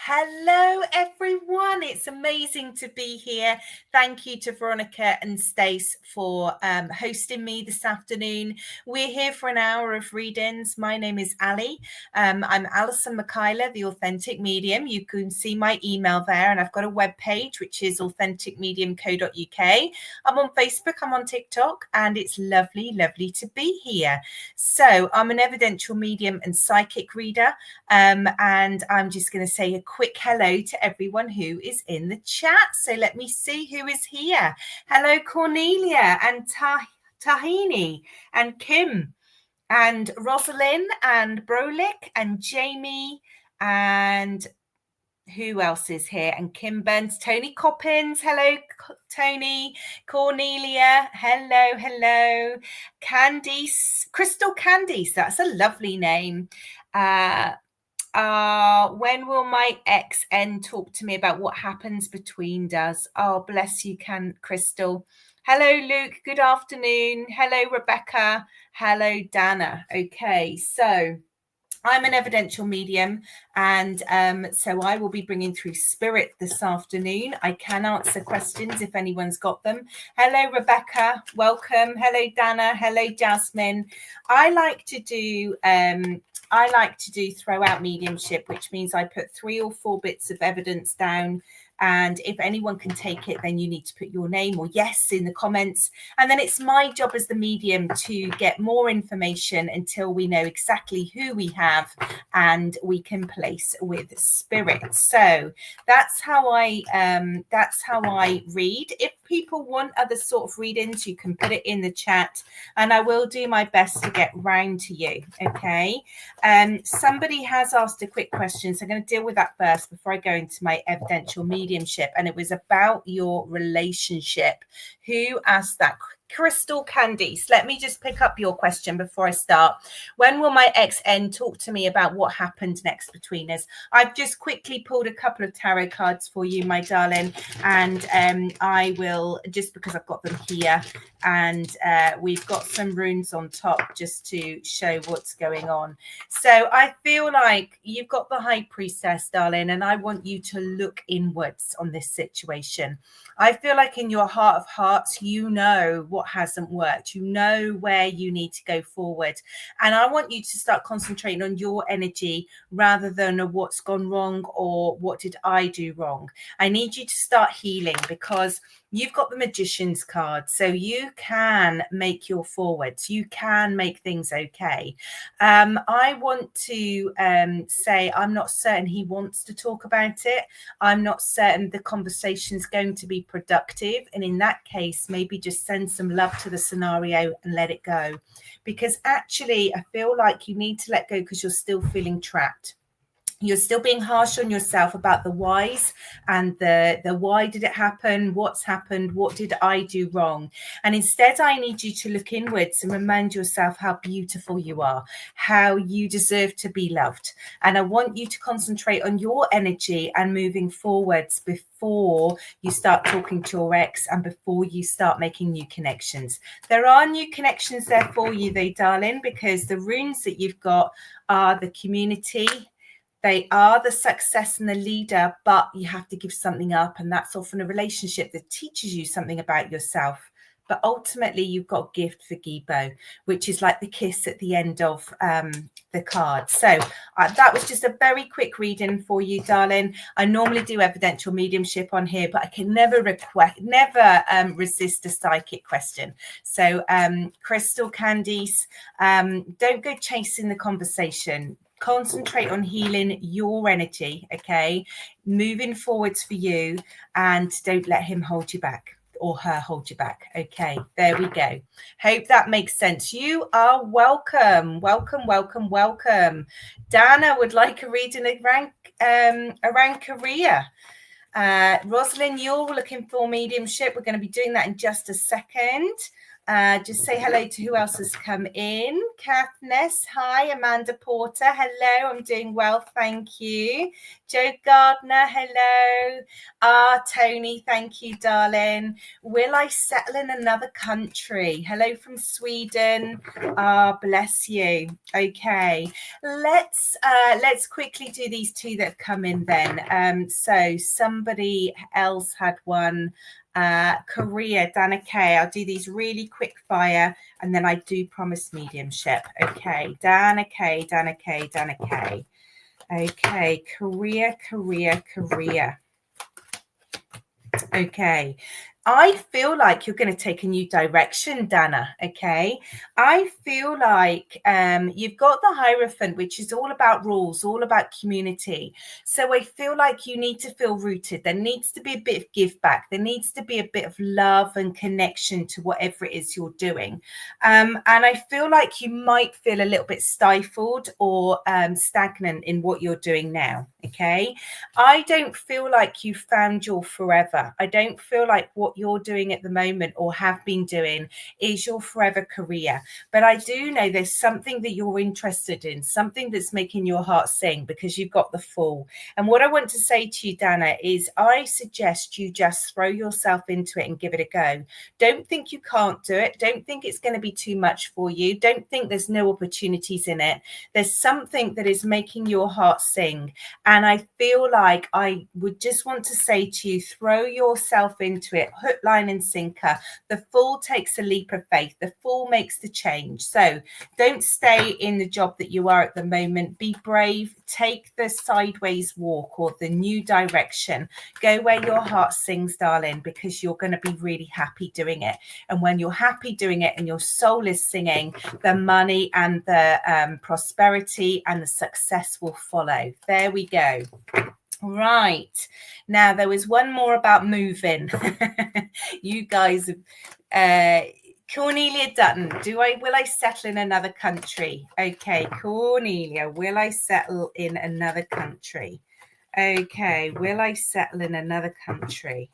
Hello, everyone. It's amazing to be here. Thank you to Veronica and Stace for hosting me this afternoon. We're here for an hour of readings. My name is Alli. I'm Alison Michaela, the Authentic Medium. You can see my email there, and I've got a webpage, which is authenticmedium.co.uk. I'm on Facebook, I'm on TikTok, and it's lovely, lovely to be here. So I'm an evidential medium and psychic reader, and I'm just going to say a quick hello to everyone who is in the chat. So let me see who is here. Hello, Cornelia and Tahini and Kim and Rosalind and Brolick and Jamie and who else is here? And Kim Burns, Tony Coppins. Hello, Tony. Cornelia. Hello. Candice, Crystal Candice. That's a lovely name. When will my ex-N talk to me about what happens between us? Oh, bless you, Crystal. Hello, Luke. Good afternoon. Hello, Rebecca. Hello, Dana. Okay, so I'm an evidential medium, and so I will be bringing through spirit this afternoon. I can answer questions if anyone's got them. Hello, Rebecca. Welcome. Hello, Dana. Hello, Jasmine. I like to do throw out mediumship, which means I put 3 or 4 bits of evidence down. And if anyone can take it, then you need to put your name or yes in the comments. And then it's my job as the medium to get more information until we know exactly who we have and we can place with spirit. So that's how I read. If people want other sort of readings, you can put it in the chat and I will do my best to get round to you. Okay. Somebody has asked a quick question, so I'm going to deal with that first before I go into my evidential mediumship, and it was about your relationship. Who asked that? Crystal Candice. Let me just pick up your question before I start. When will my ex-N talk to me about what happened next between us? I've just quickly pulled a couple of tarot cards for you, my darling, and I will, just because I've got them here, and we've got some runes on top just to show what's going on. So I feel like you've got the High Priestess, darling, and I want you to look inwards on this situation. I feel like in your heart of hearts, you know what hasn't worked. You know where you need to go forward. And I want you to start concentrating on your energy rather than what's gone wrong or what did I do wrong. I need you to start healing because you've got the Magician's card. So you can make your forwards. You can make things okay. I want to say I'm not certain he wants to talk about it. I'm not certain the conversation's going to be productive. And in that case, maybe just send some love to the scenario and let it go. Because actually, I feel like you need to let go because you're still feeling trapped. You're still being harsh on yourself about the whys and the why did it happen? What's happened? What did I do wrong? And instead, I need you to look inwards and remind yourself how beautiful you are, how you deserve to be loved. And I want you to concentrate on your energy and moving forwards before you start talking to your ex and before you start making new connections. There are new connections there for you, though, darling, because the runes that you've got are the community. They are the success and the leader, but you have to give something up. And that's often a relationship that teaches you something about yourself. But ultimately, you've got gift for Gibo, which is like the kiss at the end of the card. So that was just a very quick reading for you, darling. I normally do evidential mediumship on here, but I can never resist a psychic question. So Crystal Candice, don't go chasing the conversation. Concentrate on healing your energy, okay? Moving forwards for you, and don't let him hold you back or her hold you back. Okay, there we go. Hope that makes sense. You are welcome. Welcome. Dana would like a reading around Korea. Rosalind, you're looking for mediumship. We're going to be doing that in just a second. Just say hello to who else has come in. Kath Ness, hi. Amanda Porter, hello. I'm doing well, thank you. Joe Gardner, hello. Tony, thank you, darling. Will I settle in another country? Hello from Sweden. Bless you. Okay, let's quickly do these two that have come in then. So somebody else had one. Korea, Dana K. I'll do these really quick fire and then I do promise mediumship. Okay, Dana K, Dana K, Dana K. Okay, Korea. Okay, I feel like you're going to take a new direction, Dana. Okay, I feel like you've got the Hierophant, which is all about rules, all about community. So I feel like you need to feel rooted. There needs to be a bit of give back. There needs to be a bit of love and connection to whatever it is you're doing. And I feel like you might feel a little bit stifled or stagnant in what you're doing now. Okay, I don't feel like you found your forever. I don't feel like what you're doing at the moment or have been doing is your forever career. But I do know there's something that you're interested in, something that's making your heart sing because you've got the Fool. And what I want to say to you, Dana, is I suggest you just throw yourself into it and give it a go. Don't think you can't do it. Don't think it's going to be too much for you. Don't think there's no opportunities in it. There's something that is making your heart sing. And I feel like I would just want to say to you, throw yourself into it, hook, line and sinker. The Fool takes a leap of faith. The Fool makes the change. So don't stay in the job that you are at the moment. Be brave. Take the sideways walk or the new direction. Go where your heart sings, darling, because you're going to be really happy doing it. And when you're happy doing it and your soul is singing, the money and the prosperity and the success will follow. There we go. Right. Now, there was one more about moving. You guys, Cornelia Dutton, will I settle in another country? Okay, Cornelia, will I settle in another country? Okay, will I settle in another country?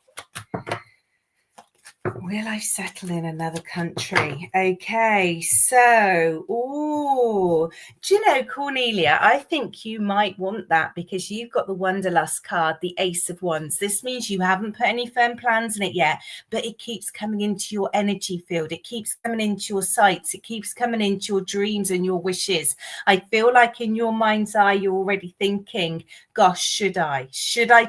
Will I settle in another country? Okay, so, do you know, Cornelia, I think you might want that because you've got the Wanderlust card, the Ace of Wands. This means you haven't put any firm plans in it yet, but it keeps coming into your energy field. It keeps coming into your sights. It keeps coming into your dreams and your wishes. I feel like in your mind's eye, you're already thinking, gosh, should I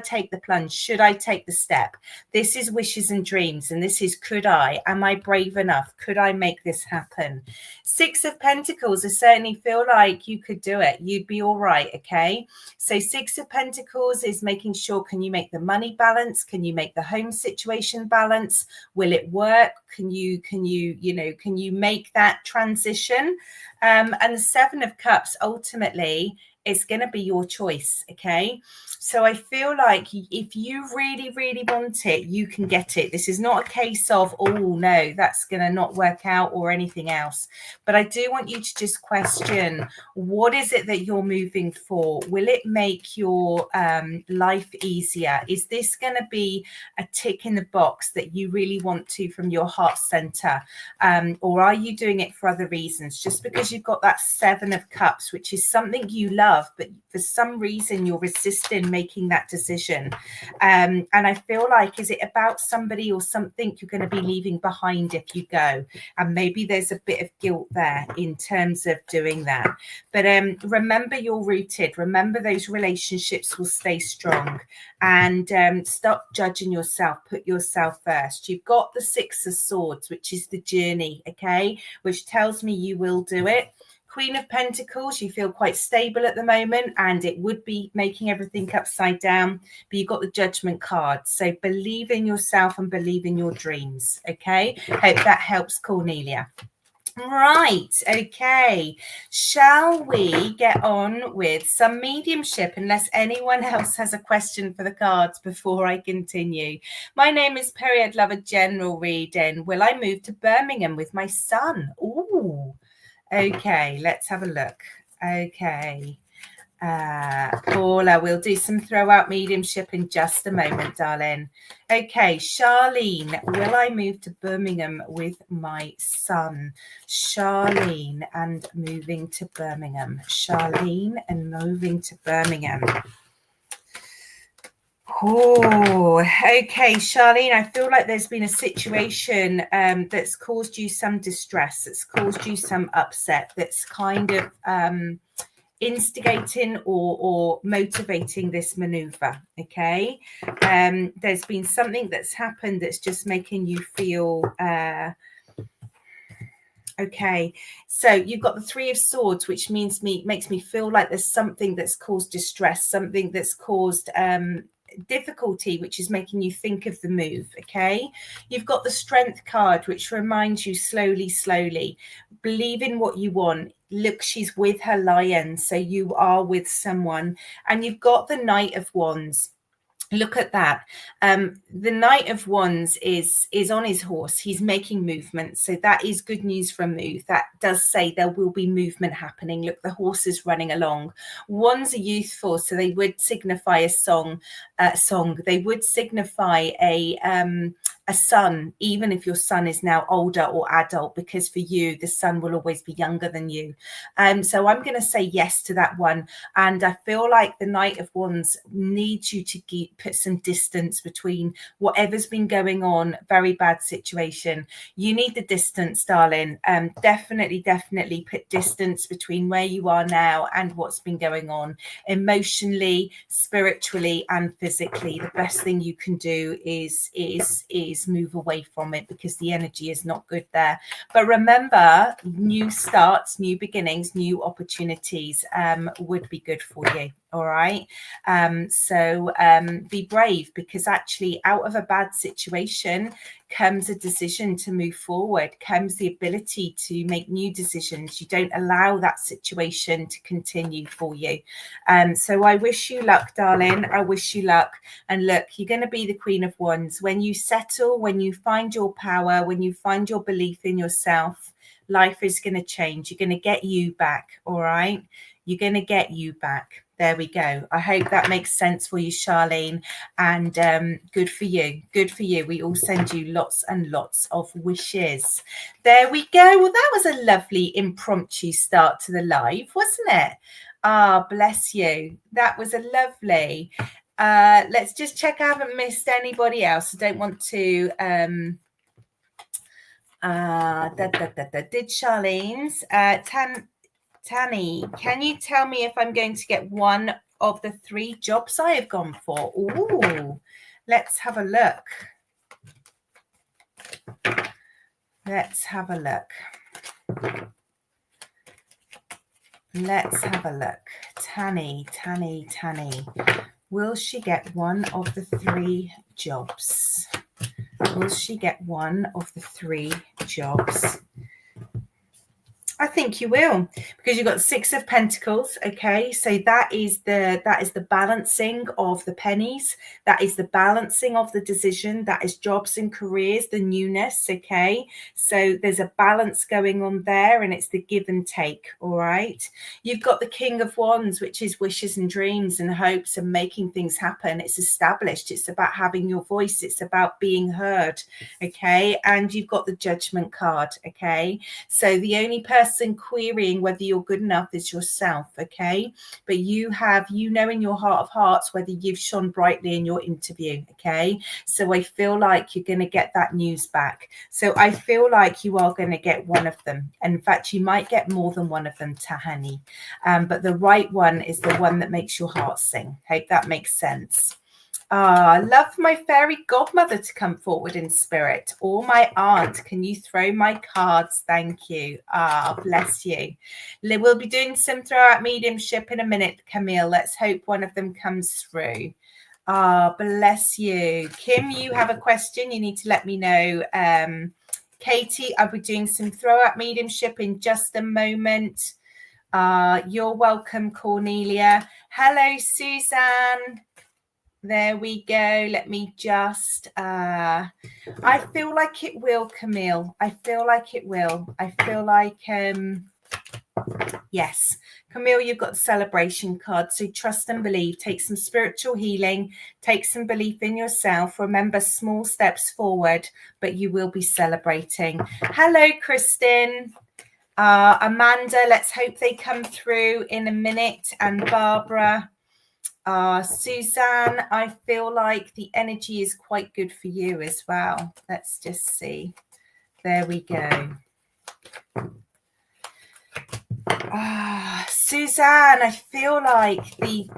take the plunge? Should I take the step? This is wishes and dreams, and this is, could I? Am I brave enough? Could I make this happen? Six of Pentacles, I certainly feel like you could do it. You'd be all right, okay? So Six of Pentacles is making sure, can you make the money balance? Can you make the home situation balance? Will it work? Can you make that transition? And the Seven of Cups, ultimately, it's going to be your choice, okay? So I feel like if you really, really want it, you can get it. This is not a case of, oh, no, that's going to not work out or anything else. But I do want you to just question, what is it that you're moving for? Will it make your life easier? Is this going to be a tick in the box that you really want to from your heart center? Or are you doing it for other reasons? Just because you've got that Seven of Cups, which is something you love, but for some reason you're resisting making that decision. And I feel like, is it about somebody or something you're going to be leaving behind if you go? And maybe there's a bit of guilt there in terms of doing that. But remember, you're rooted. Remember, those relationships will stay strong. And stop judging yourself. Put yourself first. You've got the Six of Swords, which is the journey, okay? Which tells me you will do it. Queen of Pentacles, you feel quite stable at the moment, and it would be making everything upside down, but you've got the Judgment card. So believe in yourself and believe in your dreams, okay? Hope that helps, Cornelia. Right, okay. Shall we get on with some mediumship, unless anyone else has a question for the cards before I continue? My name is Perry. I'd love a general reading. Will I move to Birmingham with my son? Ooh. Okay, let's have a look. Okay. Paula, we'll do some throw-out mediumship in just a moment, darling. Okay, Charlene, will I move to Birmingham with my son? Charlene and moving to Birmingham. Charlene and moving to Birmingham. Oh, okay, Charlene, I feel like there's been a situation that's caused you some distress, that's caused you some upset, that's kind of instigating or motivating this maneuver. Okay, there's been something that's happened that's just making you feel okay. So you've got the Three of Swords, which makes me feel like there's something that's caused distress, something that's caused difficulty, which is making you think of the move. Okay, you've got the Strength card, which reminds you slowly believe in what you want. Look, she's with her lion, so you are with someone. And you've got the Knight of Wands. Look at that. The Knight of Wands is on his horse. He's making movement. So that is good news for a move. That does say there will be movement happening. Look, the horse is running along. Wands are youthful, so they would signify a song. They would signify a son, even if your son is now older or adult, because for you, the son will always be younger than you. So I'm going to say yes to that one. And I feel like the Knight of Wands needs you to put some distance between whatever's been going on. Very bad situation. You need the distance, darling. Definitely put distance between where you are now and what's been going on emotionally, spiritually, and physically. The best thing you can do is move away from it, because the energy is not good there. But remember, new starts, new beginnings, new opportunities would be good for you. All right. So be brave, because actually out of a bad situation comes a decision to move forward, comes the ability to make new decisions. You don't allow that situation to continue for you. So I wish you luck, darling. I wish you luck. And look, you're going to be the Queen of Wands. When you settle, when you find your power, when you find your belief in yourself, life is going to change. You're going to get you back. All right. You're going to get you back. There we go. I hope that makes sense for you, Charlene. And good for you. Good for you. We all send you lots and lots of wishes. There we go. Well, that was a lovely impromptu start to the live, wasn't it? Ah, bless you. That was a lovely. Let's just check I haven't missed anybody else. I don't want to. Did Charlene's. Tanny, can you tell me if I'm going to get one of the 3 jobs I have gone for? Ooh, let's have a look. Let's have a look. Let's have a look. Tanny. Will she get one of the 3 jobs? Will she get one of the 3 jobs? I think you will, because you've got 6 of Pentacles. Okay, so that is the balancing of the pennies. That is the balancing of the decision. That is jobs and careers, the newness. Okay, so there's a balance going on there, and it's the give and take. All right, you've got the King of Wands, which is wishes and dreams and hopes and making things happen. It's established. It's about having your voice. It's about being heard. Okay, and you've got the Judgment card. Okay, so the only person querying whether you're good enough is yourself. Okay, but you know in your heart of hearts whether you've shone brightly in your interview. Okay, so I feel like you're going to get that news back. So I feel like you are going to get one of them. In fact, you might get more than one of them, Tahani, but the right one is the one that makes your heart sing. Hope that makes sense. Love my fairy godmother to come forward in spirit, or my aunt. Can you throw my cards? Thank you. Bless you. We'll be doing some throw-out mediumship in a minute, Camille. Let's hope one of them comes through. Bless you. Kim, you have a question? You need to let me know. Katie, I'll be doing some throw-out mediumship in just a moment. You're welcome, Cornelia. Hello, Suzanne. There we go. Let me just, I feel like it will, Camille. I feel like it will. I feel like, Yes. Camille, you've got the celebration card. So trust and believe. Take some spiritual healing. Take some belief in yourself. Remember, small steps forward, but you will be celebrating. Hello, Kristen. Amanda, let's hope they come through in a minute. And Barbara. Suzanne, I feel like the energy is quite good for you as well. Let's just see. There we go. Suzanne, I feel like the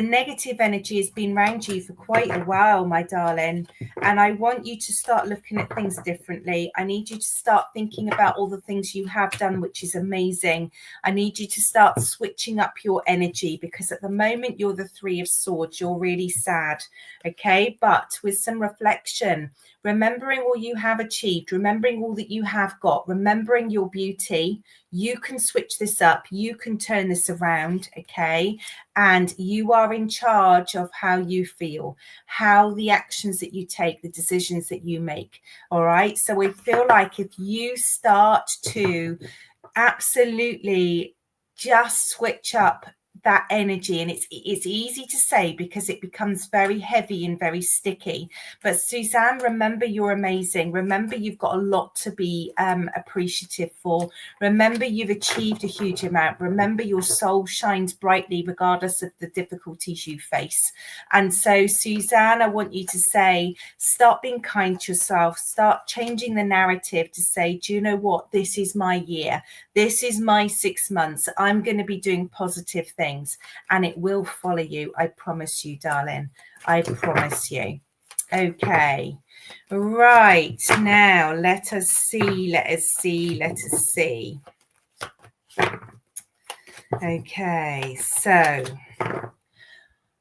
negative energy has been around you for quite a while, my darling. And I want you to start looking at things differently. I need you to start thinking about all the things you have done, which is amazing. I need you to start switching up your energy, because at the moment you're the Three of Swords. You're really sad. Okay. But with some reflection, remembering all you have achieved, remembering all that you have got, remembering your beauty, you can switch this up. You can turn this around, okay? And you are in charge of how you feel, how the actions that you take, the decisions that you make, all right? So I feel like if you start to absolutely just switch up that energy, and it's easy to say because it becomes very heavy and very sticky, but Suzanne, remember you're amazing. Remember you've got a lot to be appreciative for. Remember you've achieved a huge amount. Remember your soul shines brightly regardless of the difficulties you face. And so Suzanne, I want you to say, start being kind to yourself, start changing the narrative to say, do you know what, this is my year, this is my 6 months, I'm going to be doing positive things. And it will follow you. I promise you, darling. I promise you. Okay. Right. Now, let us see. Okay. So,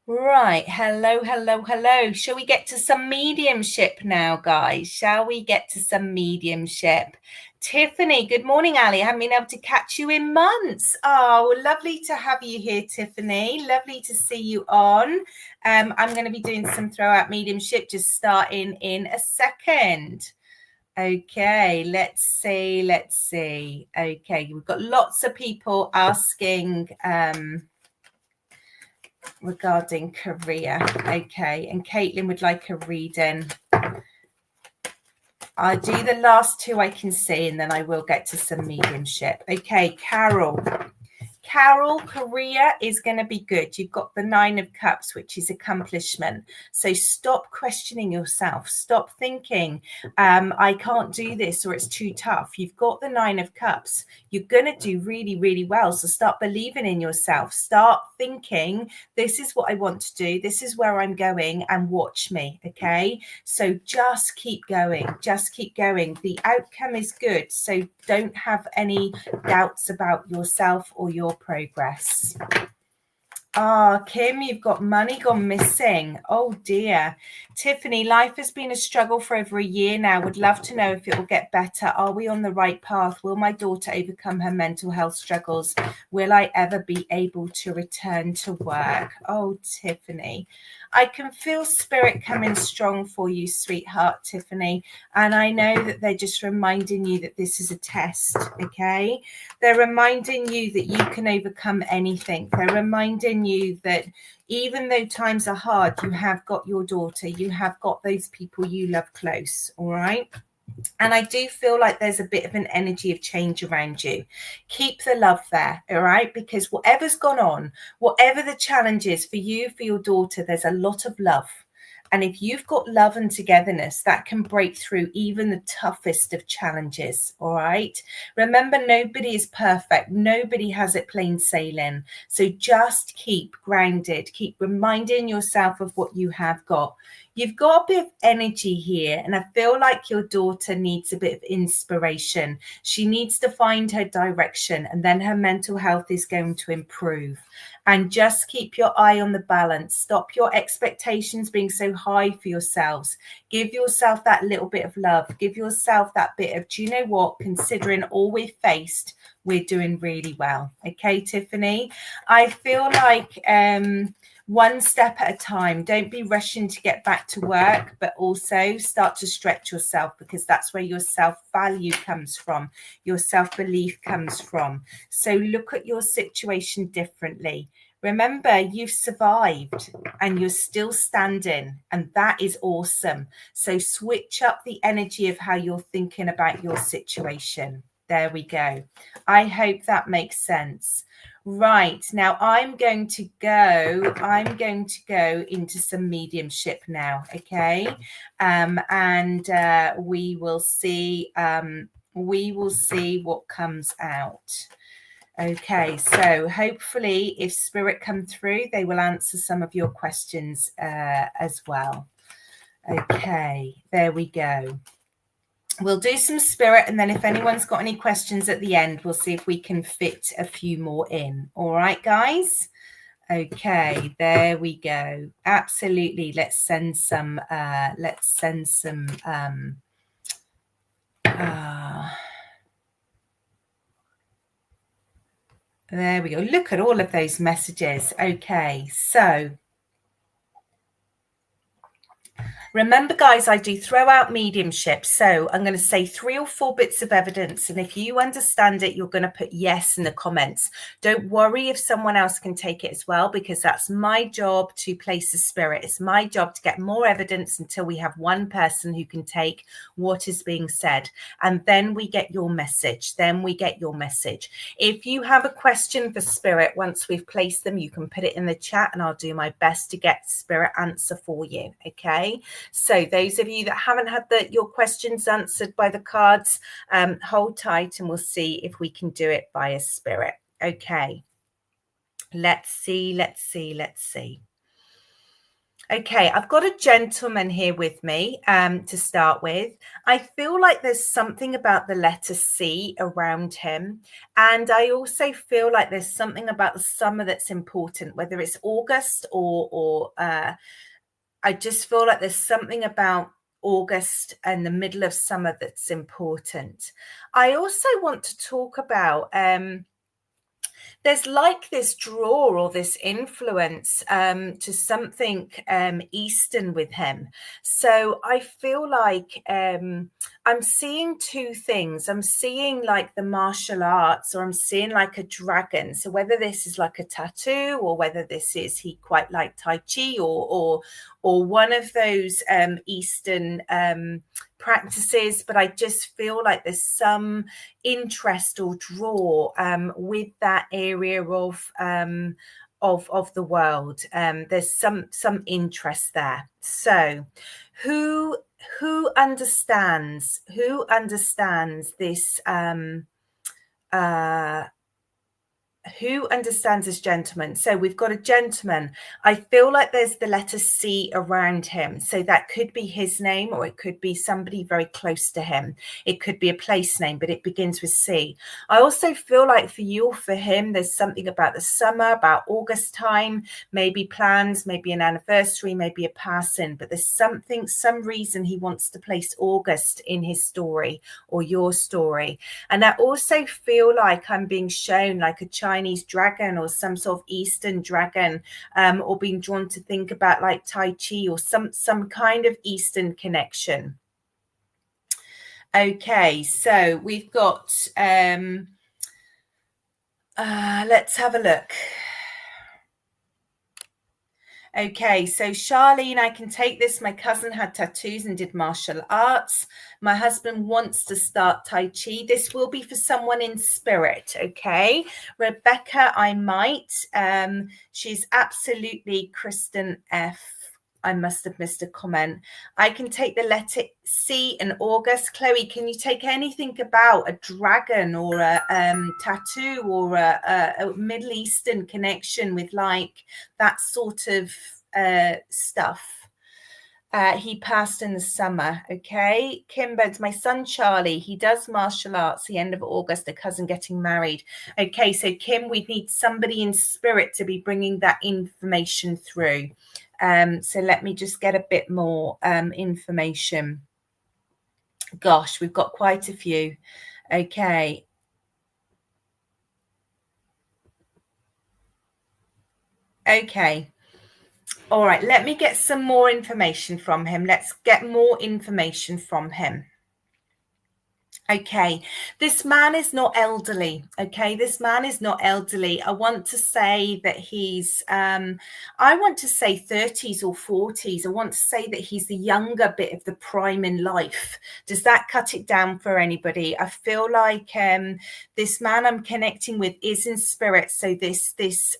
right. Hello. Shall we get to some mediumship now, guys? Shall we get to some mediumship? Tiffany, good morning, Alli. I haven't been able to catch you in months. Oh, lovely to have you here, Tiffany. Lovely to see you on. I'm going to be doing some throwout mediumship, just starting in a second. Okay, let's see. Okay, we've got lots of people asking regarding career. Okay, and Caitlin would like a reading. I'll do the last two I can see, and then I will get to some mediumship. Okay, Carol, career is going to be good. You've got the 9 of Cups, which is accomplishment. So stop questioning yourself. Stop thinking, I can't do this, or it's too tough. You've got the 9 of Cups. You're going to do really, really well. So start believing in yourself. Start thinking, this is what I want to do. This is where I'm going, and watch me. Okay. So just keep going. Just keep going. The outcome is good. So don't have any doubts about yourself or your progress. Kim, you've got money gone missing. Oh dear. Tiffany, life has been a struggle for over a year now. Would love to know if it will get better. Are we on the right path? Will my daughter overcome her mental health struggles? Will I ever be able to return to work? Oh, Tiffany, I can feel spirit coming strong for you, sweetheart, Tiffany. And I know that they're just reminding you that this is a test, okay? They're reminding you that you can overcome anything. They're reminding you that even though times are hard, you have got your daughter, you have got those people you love close, all right? And I do feel like there's a bit of an energy of change around you. Keep the love there, all right? Because whatever's gone on, whatever the challenge is for you, for your daughter, there's a lot of love. And if you've got love and togetherness, that can break through even the toughest of challenges, all right? Remember, nobody is perfect. Nobody has it plain sailing. So just keep grounded. Keep reminding yourself of what you have got. You've got a bit of energy here, and I feel like your daughter needs a bit of inspiration. She needs to find her direction, and then her mental health is going to improve. And just keep your eye on the balance. Stop your expectations being so high for yourselves. Give yourself that little bit of love. Give yourself that bit of, do you know what? Considering all we've faced, we're doing really well. Okay, Tiffany? I feel like one step at a time. Don't be rushing to get back to work, but also start to stretch yourself, because that's where your self-value comes from, your self-belief comes from. So look at your situation differently. Remember, you've survived and you're still standing, and that is awesome. So switch up the energy of how you're thinking about your situation. There we go. I hope that makes sense. Right, now I'm going to go into some mediumship now, okay? And we will see what comes out. Okay, so hopefully if spirit come through, they will answer some of your questions as well. Okay, there we go. We'll do some spirit, and then if anyone's got any questions at the end, we'll see if we can fit a few more in. All right, guys? Okay, there we go. Absolutely. Let's send some there we go. Look at all of those messages. Okay, so remember, guys, I do throw out mediumship. So I'm going to say 3 or 4 bits of evidence. And if you understand it, you're going to put yes in the comments. Don't worry if someone else can take it as well, because that's my job to place the spirit. It's my job to get more evidence until we have one person who can take what is being said. And then we get your message. If you have a question for spirit, once we've placed them, you can put it in the chat and I'll do my best to get spirit answer for you. Okay. So those of you that haven't had your questions answered by the cards, hold tight and we'll see if we can do it by a spirit. Okay. Let's see. Okay, I've got a gentleman here with me to start with. I feel like there's something about the letter C around him. And I also feel like there's something about the summer that's important, whether it's August or I just feel like there's something about August and the middle of summer that's important. I also want to talk about there's like this draw or this influence to something Eastern with him. So I feel like I'm seeing 2 things. I'm seeing like the martial arts, or I'm seeing like a dragon. So whether this is like a tattoo, or whether this is he quite like Tai Chi, or one of those Eastern practices, but I just feel like there's some interest or draw with that area of the world. There's some interest there. So who understands this who understands this gentleman? So we've got a gentleman. I feel like there's the letter C around him. So that could be his name, or it could be somebody very close to him. It could be a place name, but it begins with C. I also feel like for you or for him, there's something about the summer, about August time, maybe plans, maybe an anniversary, maybe a passing, but there's some reason he wants to place August in his story or your story. And I also feel like I'm being shown like a Chinese dragon or some sort of Eastern dragon, or being drawn to think about like Tai Chi or some kind of Eastern connection. Okay, so we've got let's have a look. Okay, so Charlene, I can take this. My cousin had tattoos and did martial arts. My husband wants to start Tai Chi. This will be for someone in spirit, okay? Rebecca, I might. She's absolutely Kristen F. I must have missed a comment. I can take the letter C in August. Chloe, can you take anything about a dragon or a tattoo or a Middle Eastern connection with like that sort of stuff? He passed in the summer. Okay. Kimber's my son, Charlie. He does martial arts the end of August, a cousin getting married. Okay. So Kim, we need somebody in spirit to be bringing that information through. So let me just get a bit more information. Gosh, we've got quite a few. Okay. Okay. All right, let me get some more information from him. Let's get more information from him. Okay, this man is not elderly. Okay, this man is not elderly. I want to say that he's, I want to say 30s or 40s. I want to say that he's the younger bit of the prime in life. Does that cut it down for anybody? I feel like this man I'm connecting with is in spirit. So this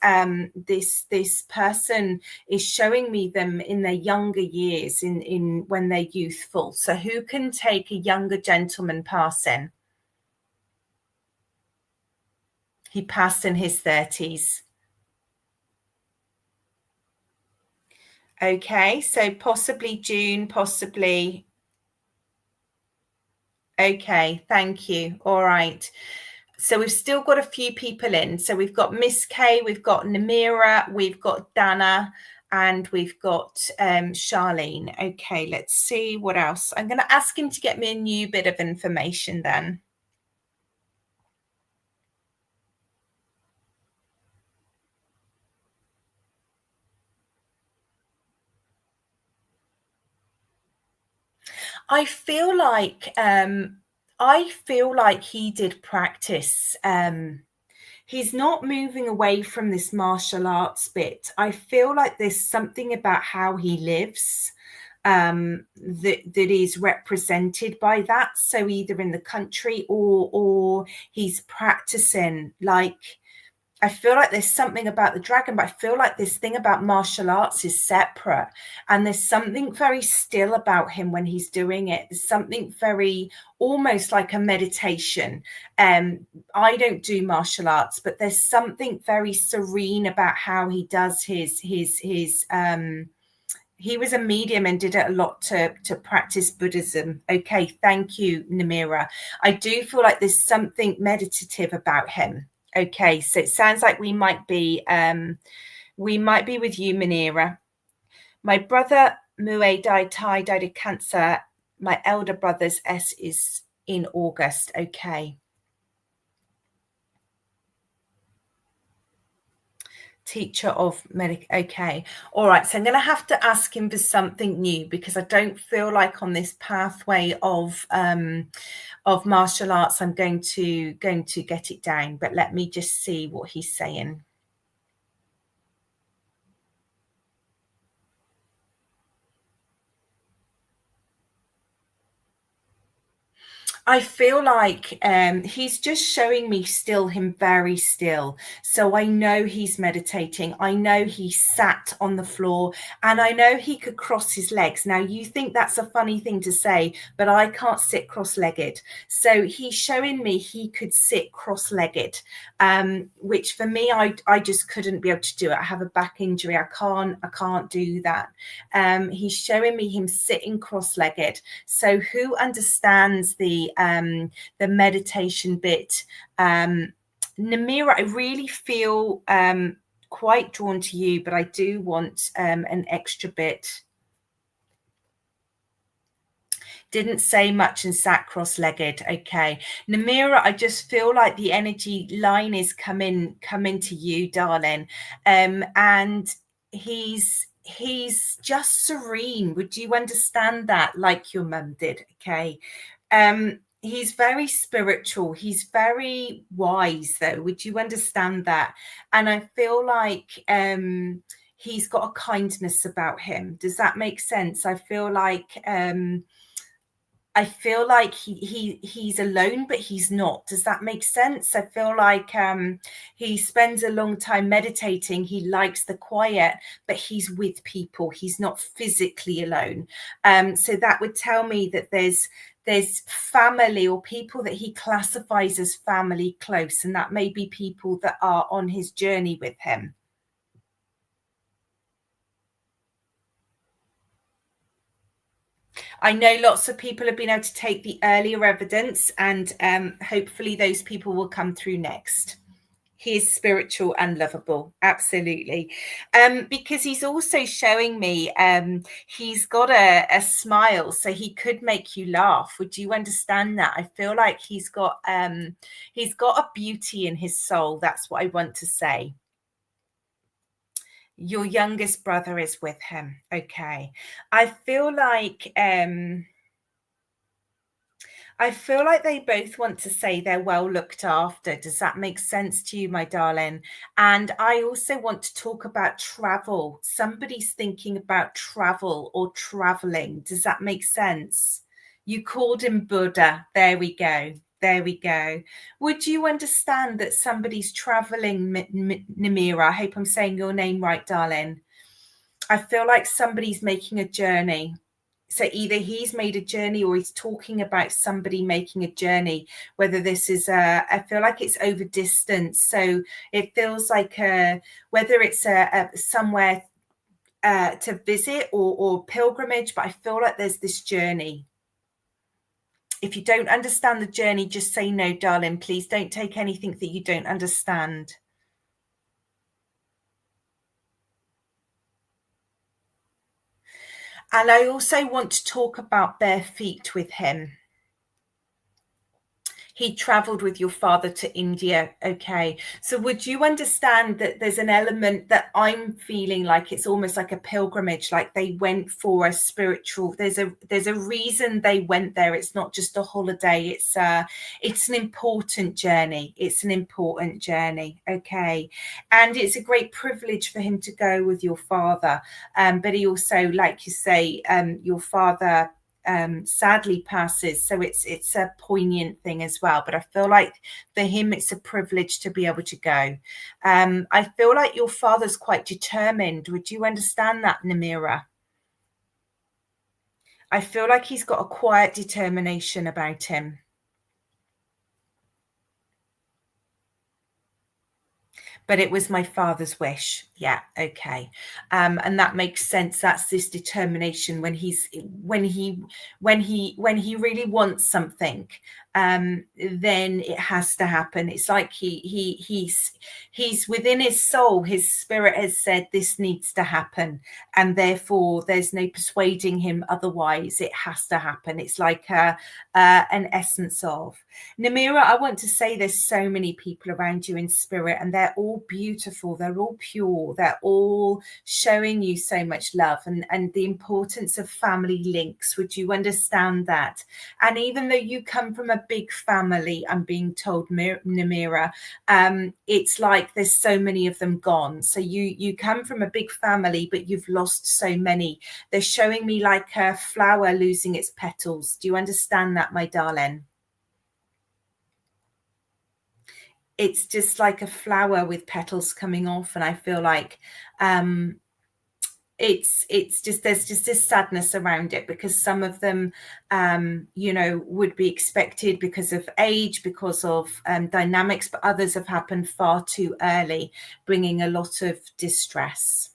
person is showing me them in their younger years, in when they're youthful. So who can take a younger gentleman passing? He passed in his 30s. Okay, so possibly June, possibly. Okay, thank you. All right. So we've still got a few people in. So we've got Miss K, we've got Namira, we've got Dana, and we've got Charlene. Okay, let's see what else. I'm going to ask him to get me a new bit of information then. I feel like he did practice. He's not moving away from this martial arts bit. I feel like there's something about how he lives that is represented by that. So either in the country or he's practicing, like, I feel like there's something about the dragon, but I feel like this thing about martial arts is separate. And there's something very still about him when he's doing it. There's something very almost like a meditation. I don't do martial arts, but there's something very serene about how he does his he was a medium and did it a lot to practice Buddhism. Okay, thank you, Namira. I do feel like there's something meditative about him. Okay, so it sounds like we might be with you, Manira. My brother Mue died of cancer. My elder brother's S is in August. Okay. Teacher of medic. Okay. All right. So I'm going to have to ask him for something new because I don't feel like on this pathway of martial arts I'm going to get it down. But let me just see what he's saying. I feel like he's just showing me him very still. So I know he's meditating. I know he sat on the floor and I know he could cross his legs. Now, you think that's a funny thing to say, but I can't sit cross-legged. So he's showing me he could sit cross-legged, which for me, I just couldn't be able to do it. I have a back injury. I can't do that. He's showing me him sitting cross-legged. So who understands the meditation bit? Namira, I really feel quite drawn to you, but I do want an extra bit. Didn't say much and sat cross-legged. Okay, Namira, I just feel like the energy line is coming to you, darling, and he's just serene. Would you understand that, like your mum did? Okay. He's very spiritual. He's very wise, though. Would you understand that? And I feel like he's got a kindness about him. Does that make sense? I feel like he's alone, but he's not. Does that make sense? I feel like he spends a long time meditating. He likes the quiet, but he's with people. He's not physically alone. So that would tell me that there's family or people that he classifies as family close, and that may be people that are on his journey with him. I know lots of people have been able to take the earlier evidence, and hopefully those people will come through next. He is spiritual and lovable, absolutely. Because he's also showing me he's got a smile, so he could make you laugh. Would you understand that? I feel like he's got a beauty in his soul. That's what I want to say. Your youngest brother is with him. Okay. I feel like they both want to say they're well looked after. Does that make sense to you, my darling? And I also want to talk about travel. Somebody's thinking about travel or traveling. Does that make sense? You called him Buddha. There we go. There we go. Would you understand that somebody's traveling, Namira? I hope I'm saying your name right, darling. I feel like somebody's making a journey. So either he's made a journey or he's talking about somebody making a journey, whether this is I feel like it's over distance. So it feels like whether it's somewhere to visit or pilgrimage, but I feel like there's this journey. If you don't understand the journey, just say no, darling. Please don't take anything that you don't understand. And I also want to talk about bare feet with him. He traveled with your father to India. Okay. So would you understand that there's an element that I'm feeling like it's almost like a pilgrimage, like they went for a spiritual, there's a reason they went there. It's not just a holiday. It's an important journey. It's an important journey. Okay. And it's a great privilege for him to go with your father. But he also, like you say, your father sadly passes, so it's a poignant thing as well. But I feel like for him it's a privilege to be able to go. I feel like your father's quite determined. Would you understand that, Namira? I feel like he's got a quiet determination about him. But it was my father's wish. Yeah, okay. And that makes sense. That's this determination when he really wants something, then it has to happen. It's like he's within his soul, his spirit has said this needs to happen, and therefore there's no persuading him otherwise. It has to happen. It's like an essence of. Namira, I want to say there's so many people around you in spirit, and they're all beautiful, they're all pure, they're all showing you so much love and the importance of family links. Would you understand that? And even though you come from a big family, I'm being told, Namira, it's like there's so many of them gone. So you come from a big family, but you've lost so many. They're showing me like a flower losing its petals. Do you understand that, my darling? It's just like a flower with petals coming off, and I feel like it's just there's just this sadness around it, because some of them would be expected because of age, because of dynamics, but others have happened far too early, bringing a lot of distress.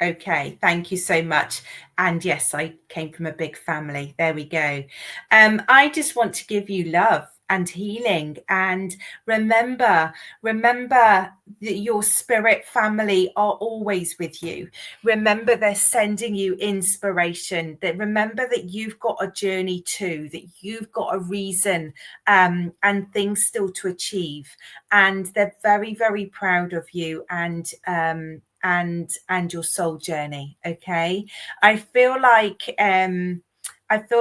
Okay, thank you so much. And yes, I came from a big family. There we go. I just want to give you love and healing, and remember that your spirit family are always with you. Remember, they're sending you inspiration. That remember that you've got a journey too, that you've got a reason and things still to achieve, and they're very, very proud of you and your soul journey. Okay, I feel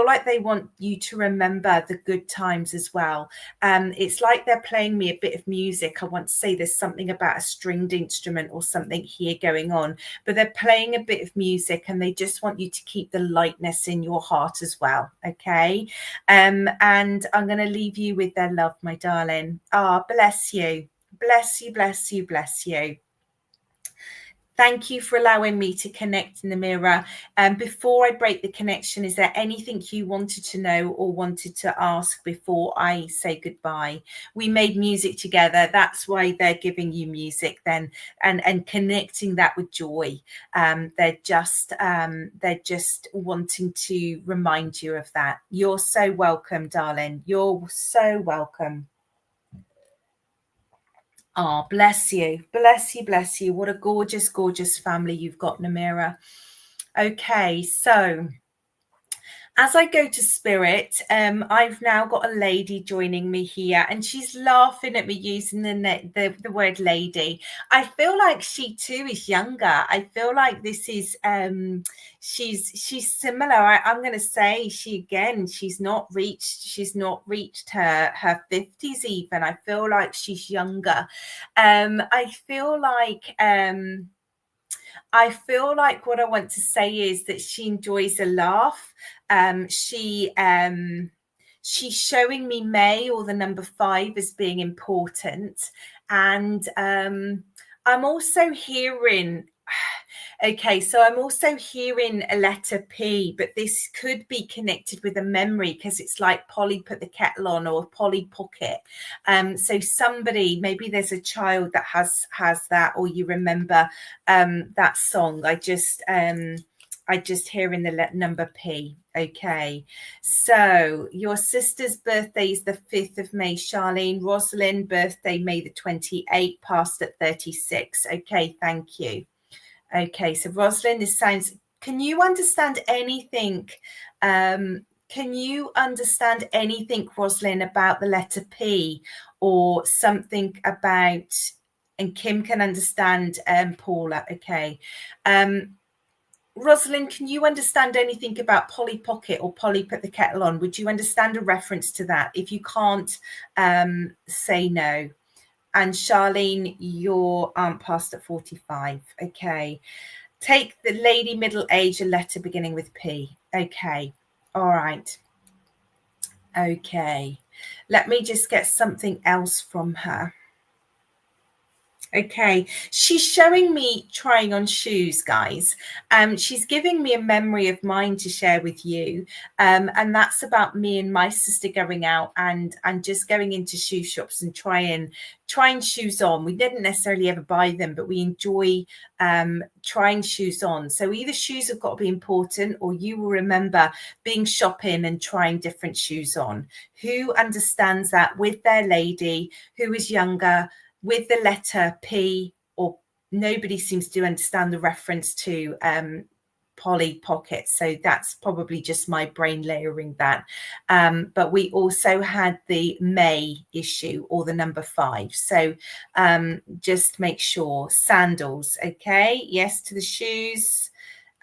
like they want you to remember the good times as well. It's like they're playing me a bit of music. I want to say there's something about a stringed instrument or something here going on, but they're playing a bit of music and they just want you to keep the lightness in your heart as well. Okay. And I'm going to leave you with their love, my darling. Bless you. Bless you, bless you, bless you. Thank you for allowing me to connect, Namira. Before I break the connection, is there anything you wanted to know or wanted to ask before I say goodbye? We made music together. That's why they're giving you music then, and connecting that with joy. They're just wanting to remind you of that. You're so welcome, darling. You're so welcome. Oh, bless you. Bless you, bless you. What a gorgeous, gorgeous family you've got, Namira. Okay, so As I go to spirit, I've now got a lady joining me here, and she's laughing at me using the word lady. I feel like she too is younger. I feel like this is she's similar. I'm going to say she's not reached her 50s even. I feel like she's younger. I feel like what I want to say is that she enjoys a laugh. She's showing me May or the number 5 as being important. And I'm also hearing, okay, so I'm also hearing a letter P, but this could be connected with a memory because it's like Polly put the kettle on or Polly pocket. So somebody, maybe there's a child that has that, or you remember that song. I just hear in the number P. Okay, so your sister's birthday is the 5th of May, Charlene. Rosalind, birthday May the 28th, passed at 36. Okay, thank you. Okay, so Rosalind, this sounds, can you understand anything? Can you understand anything, Rosalind, about the letter P or something about, and Kim can understand Paula, okay. Rosalind, can you understand anything about Polly Pocket or Polly Put the Kettle On? Would you understand a reference to that? If you can't, say no. And Charlene, your aunt passed at 45. Okay. Take the lady middle age, a letter beginning with P. Okay. All right. Okay. Let me just get something else from her. Okay, she's showing me trying on shoes, guys. She's giving me a memory of mine to share with you, and that's about me and my sister going out and just going into shoe shops and trying shoes on. We didn't necessarily ever buy them, but we enjoy trying shoes on. So either shoes have got to be important, or you will remember being shopping and trying different shoes on. Who understands that with their lady who is younger? With the letter P, or nobody seems to understand the reference to Polly Pocket. So that's probably just my brain layering that. But we also had the May issue, or the number 5. So just make sure. Sandals. Okay. Yes to the shoes.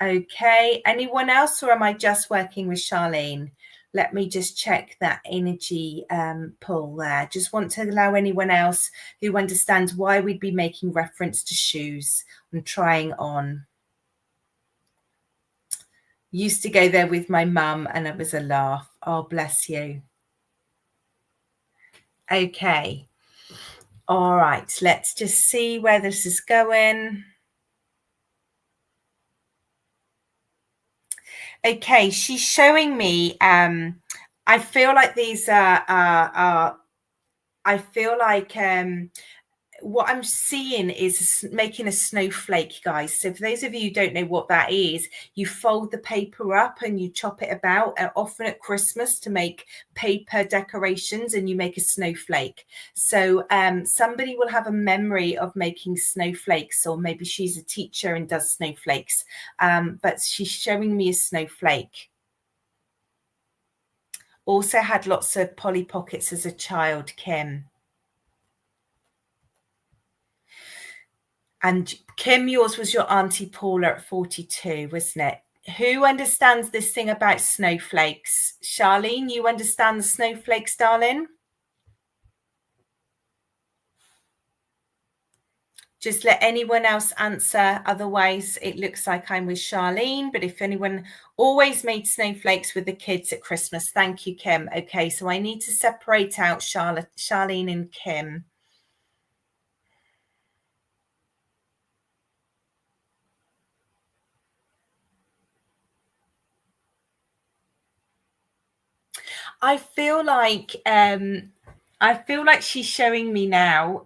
Okay. Anyone else, or am I just working with Charlene? Let me just check that energy pull there. Just want to allow anyone else who understands why we'd be making reference to shoes and trying on. Used to go there with my mum and it was a laugh. Oh, bless you. Okay. All right. Let's just see where this is going. Okay. She's showing me, I feel like these are I feel like what I'm seeing is making a snowflake, guys. So for those of you who don't know what that is, you fold the paper up and you chop it about, often at Christmas, to make paper decorations, and you make a snowflake. So somebody will have a memory of making snowflakes, or maybe she's a teacher and does snowflakes, but she's showing me a snowflake. Also had lots of Polly Pockets as a child, Kim. And Kim, yours was your Auntie Paula at 42, wasn't it? Who understands this thing about snowflakes? Charlene, you understand the snowflakes, darling? Just let anyone else answer. Otherwise, it looks like I'm with Charlene. But if anyone always made snowflakes with the kids at Christmas, thank you, Kim. Okay, so I need to separate out Charlene and Kim. I feel like I feel like she's showing me now.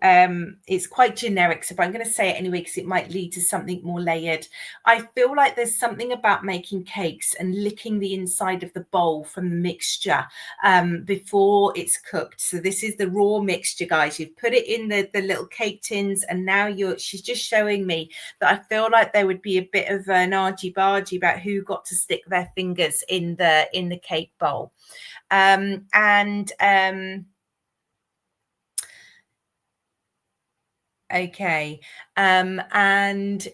It's quite generic, so I'm going to say it anyway because it might lead to something more layered. I feel like there's something about making cakes and licking the inside of the bowl from the mixture before it's cooked. So this is the raw mixture, guys. You've put it in the little cake tins, and now she's just showing me that I feel like there would be a bit of an argy-bargy about who got to stick their fingers in the cake bowl. Okay. And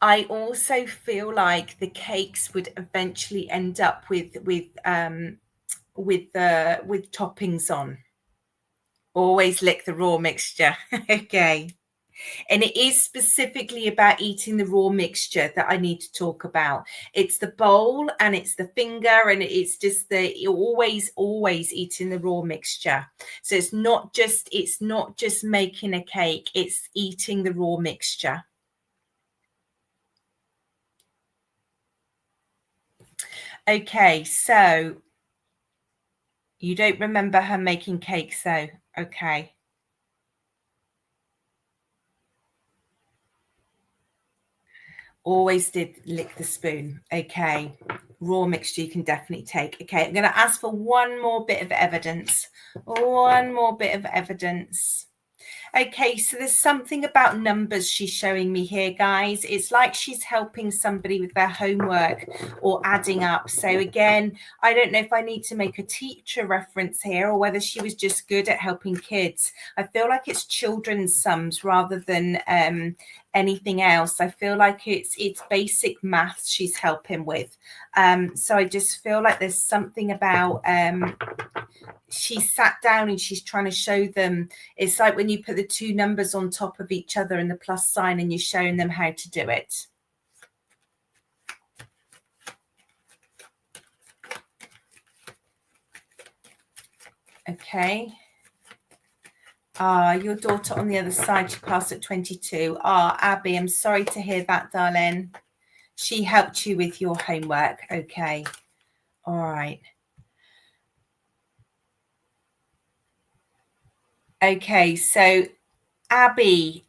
I also feel like the cakes would eventually end up with toppings on. Always lick the raw mixture. Okay. And it is specifically about eating the raw mixture that I need to talk about. It's the bowl and it's the finger, and it's just always eating the raw mixture. So it's not just making a cake, it's eating the raw mixture. Okay, so you don't remember her making cakes though. Okay. Always did lick the spoon. Okay. Raw mixture you can definitely take. Okay, I'm going to ask for one more bit of evidence. One more bit of evidence. Okay, so there's something about numbers she's showing me here, guys. It's like she's helping somebody with their homework or adding up. So again, I don't know if I need to make a teacher reference here or whether she was just good at helping kids. I feel like it's children's sums rather than anything else. I feel like it's basic maths she's helping with. So I just feel like there's something about she sat down and she's trying to show them. It's like when you put the two numbers on top of each other and the plus sign, and you're showing them how to do it. Okay. Your daughter on the other side, she passed at 22. Abby, I'm sorry to hear that, darling. She helped you with your homework. Okay. All right. Okay, so Abby,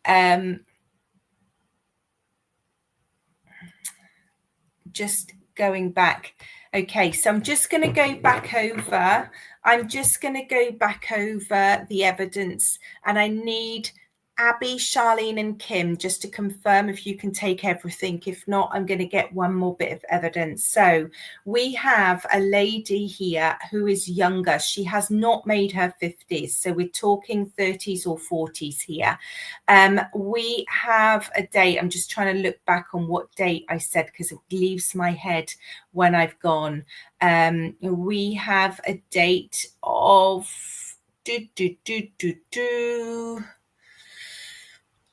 just going back. Okay, so I'm just going to go back over. I'm just going to go back over the evidence, and I need Abby, Charlene, and Kim just to confirm if you can take everything. If not, I'm going to get one more bit of evidence. So we have a lady here who is younger. She has not made her 50s. So we're talking 30s or 40s here. We have a date. I'm just trying to look back on what date I said because it leaves my head when I've gone. We have a date of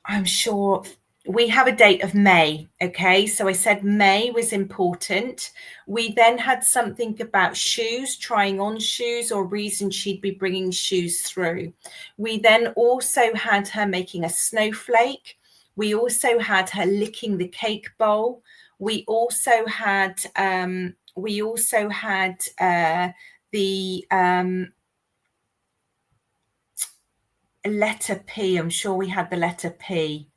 I'm sure we have a date of May. Okay, so I said May was important. We then had something about shoes, trying on shoes, or reason she'd be bringing shoes through. We then also had her making a snowflake. We also had her licking the cake bowl. We also had the letter P. I'm sure we had the letter P.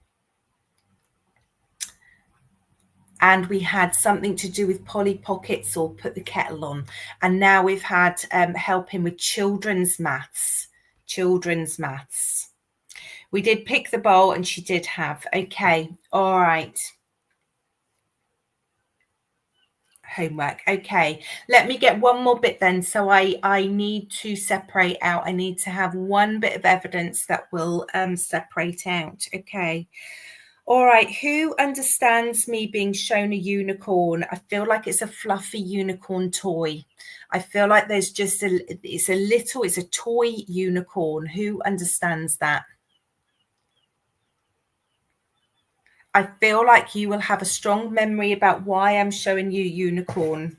And we had something to do with Polly Pockets or put the kettle on. And now we've had helping with children's maths. We did pick the bowl and she did have. Okay. All right. Homework. Okay, let me get one more bit then. So I need to separate out. I need to have one bit of evidence that will separate out. Okay. All right. Who understands me being shown a unicorn? I feel like it's a fluffy unicorn toy. I feel like there's just it's a toy unicorn. Who understands that? I feel like you will have a strong memory about why I'm showing you unicorn.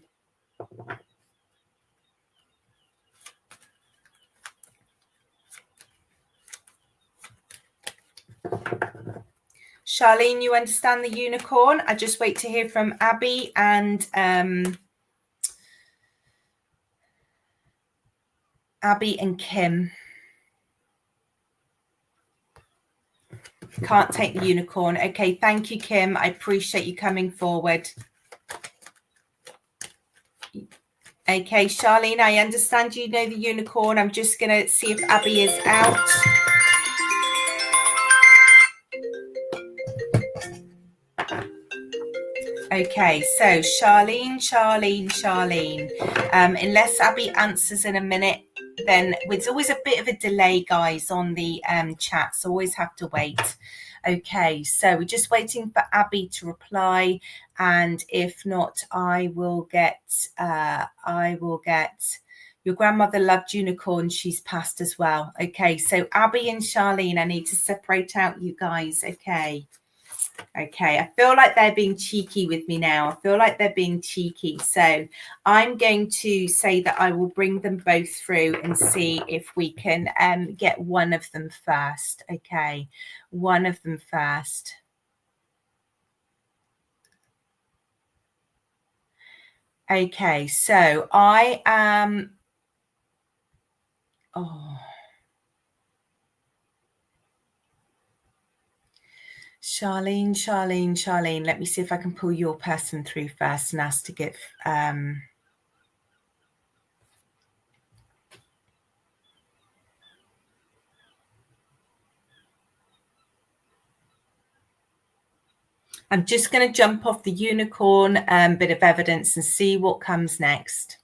Charlene, you understand the unicorn? I just wait to hear from Abby and Abby and Kim. Can't take the unicorn. Okay, thank you, Kim. I appreciate you coming forward. Okay, Charlene, I understand you know the unicorn. I'm just going to see if Abby is out. Okay, so Charlene. Unless Abby answers in a minute, then there's always a bit of a delay, guys, on the chat, so always have to wait. Okay, so we're just waiting for Abby to reply, and if not, I will get your grandmother loved unicorns. She's passed as well. Okay, so Abby and Charlene, I need to separate out you guys. Okay, I feel like they're being cheeky with me now. I feel like they're being cheeky. So I'm going to say that I will bring them both through and see if we can get one of them first. Okay, one of them first. Okay, so I am... Oh... Charlene. Let me see if I can pull your person through first and ask to give... I'm just going to jump off the unicorn bit of evidence and see what comes next.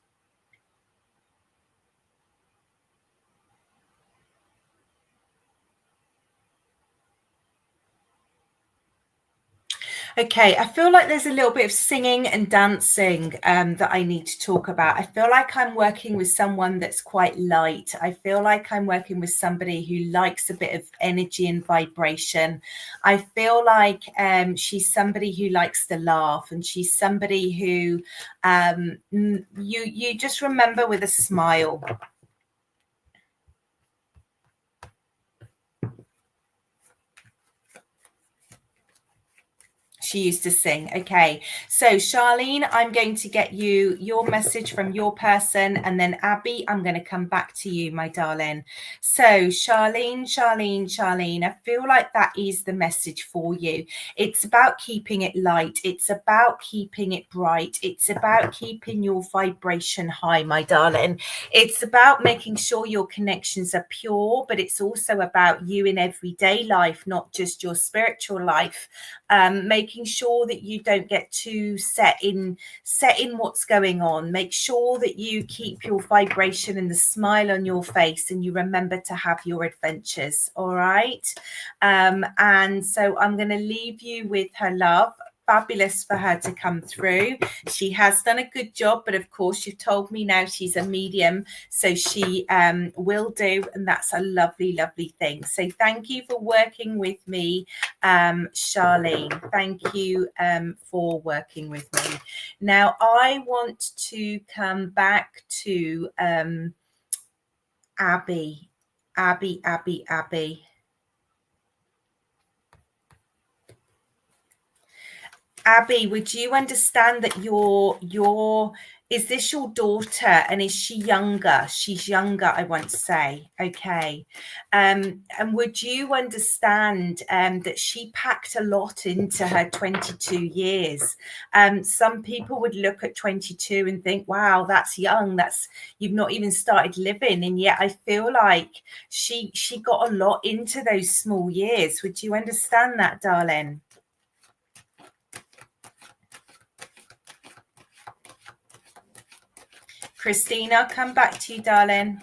Okay, I feel like there's a little bit of singing and dancing that I need to talk about. I feel like I'm working with someone that's quite light. I feel like I'm working with somebody who likes a bit of energy and vibration. I feel like she's somebody who likes to laugh, and she's somebody who you just remember with a smile. She used to sing. Okay, so Charlene, I'm going to get you your message from your person, and then Abby, I'm going to come back to you, my darling. So Charlene, I feel like that is the message for you. It's about keeping it light. It's about keeping it bright. It's about keeping your vibration high, my darling. It's about making sure your connections are pure, but it's also about you in everyday life, not just your spiritual life. Making sure that you don't get too set in what's going on. Make sure that you keep your vibration and the smile on your face, and you remember to have your adventures. All right. And so I'm going to leave you with her love. Fabulous for her to come through. She has done a good job, but of course you've told me now she's a medium, so she will do, and that's a lovely thing. So thank you for working with me, Charlene. Thank you for working with me. Now I want to come back to Abby. Abby, would you understand that is this your daughter, and is she younger? She's younger, I won't say. Okay. And would you understand that she packed a lot into her 22 years? Some people would look at 22 and think, wow, that's young. You've not even started living. And yet I feel like she got a lot into those small years. Would you understand that, darling? Christina, come back to you, darling.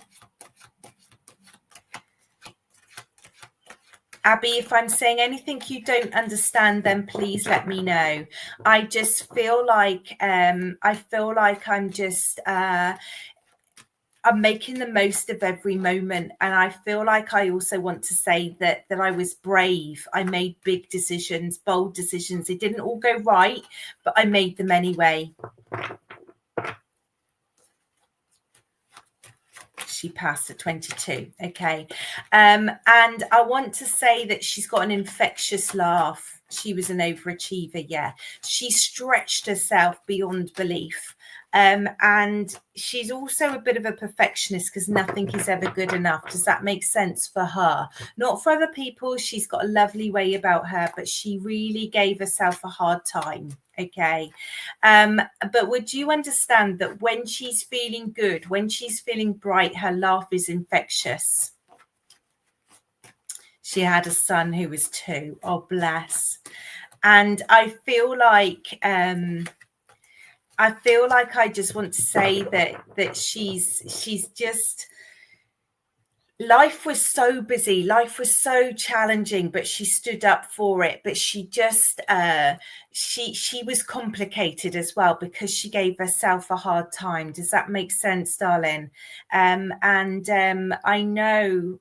Abby, if I'm saying anything you don't understand, then please let me know. I just feel like I'm just I'm making the most of every moment, and I feel like I also want to say that I was brave. I made big decisions, bold decisions. They didn't all go right, but I made them anyway. She passed at 22. Okay. And I want to say that she's got an infectious laugh. She was an overachiever, yeah. She stretched herself beyond belief. And she's also a bit of a perfectionist because nothing is ever good enough. Does that make sense for her? Not for other people. She's got a lovely way about her, but she really gave herself a hard time. Okay. But would you understand that when she's feeling good, when she's feeling bright, her laugh is infectious? She had a son who was 2. Oh, bless. And I feel like I just want to say that she's just, life was so busy, life was so challenging, but she stood up for it. But she just she was complicated as well because she gave herself a hard time. Does that make sense, darling? And I know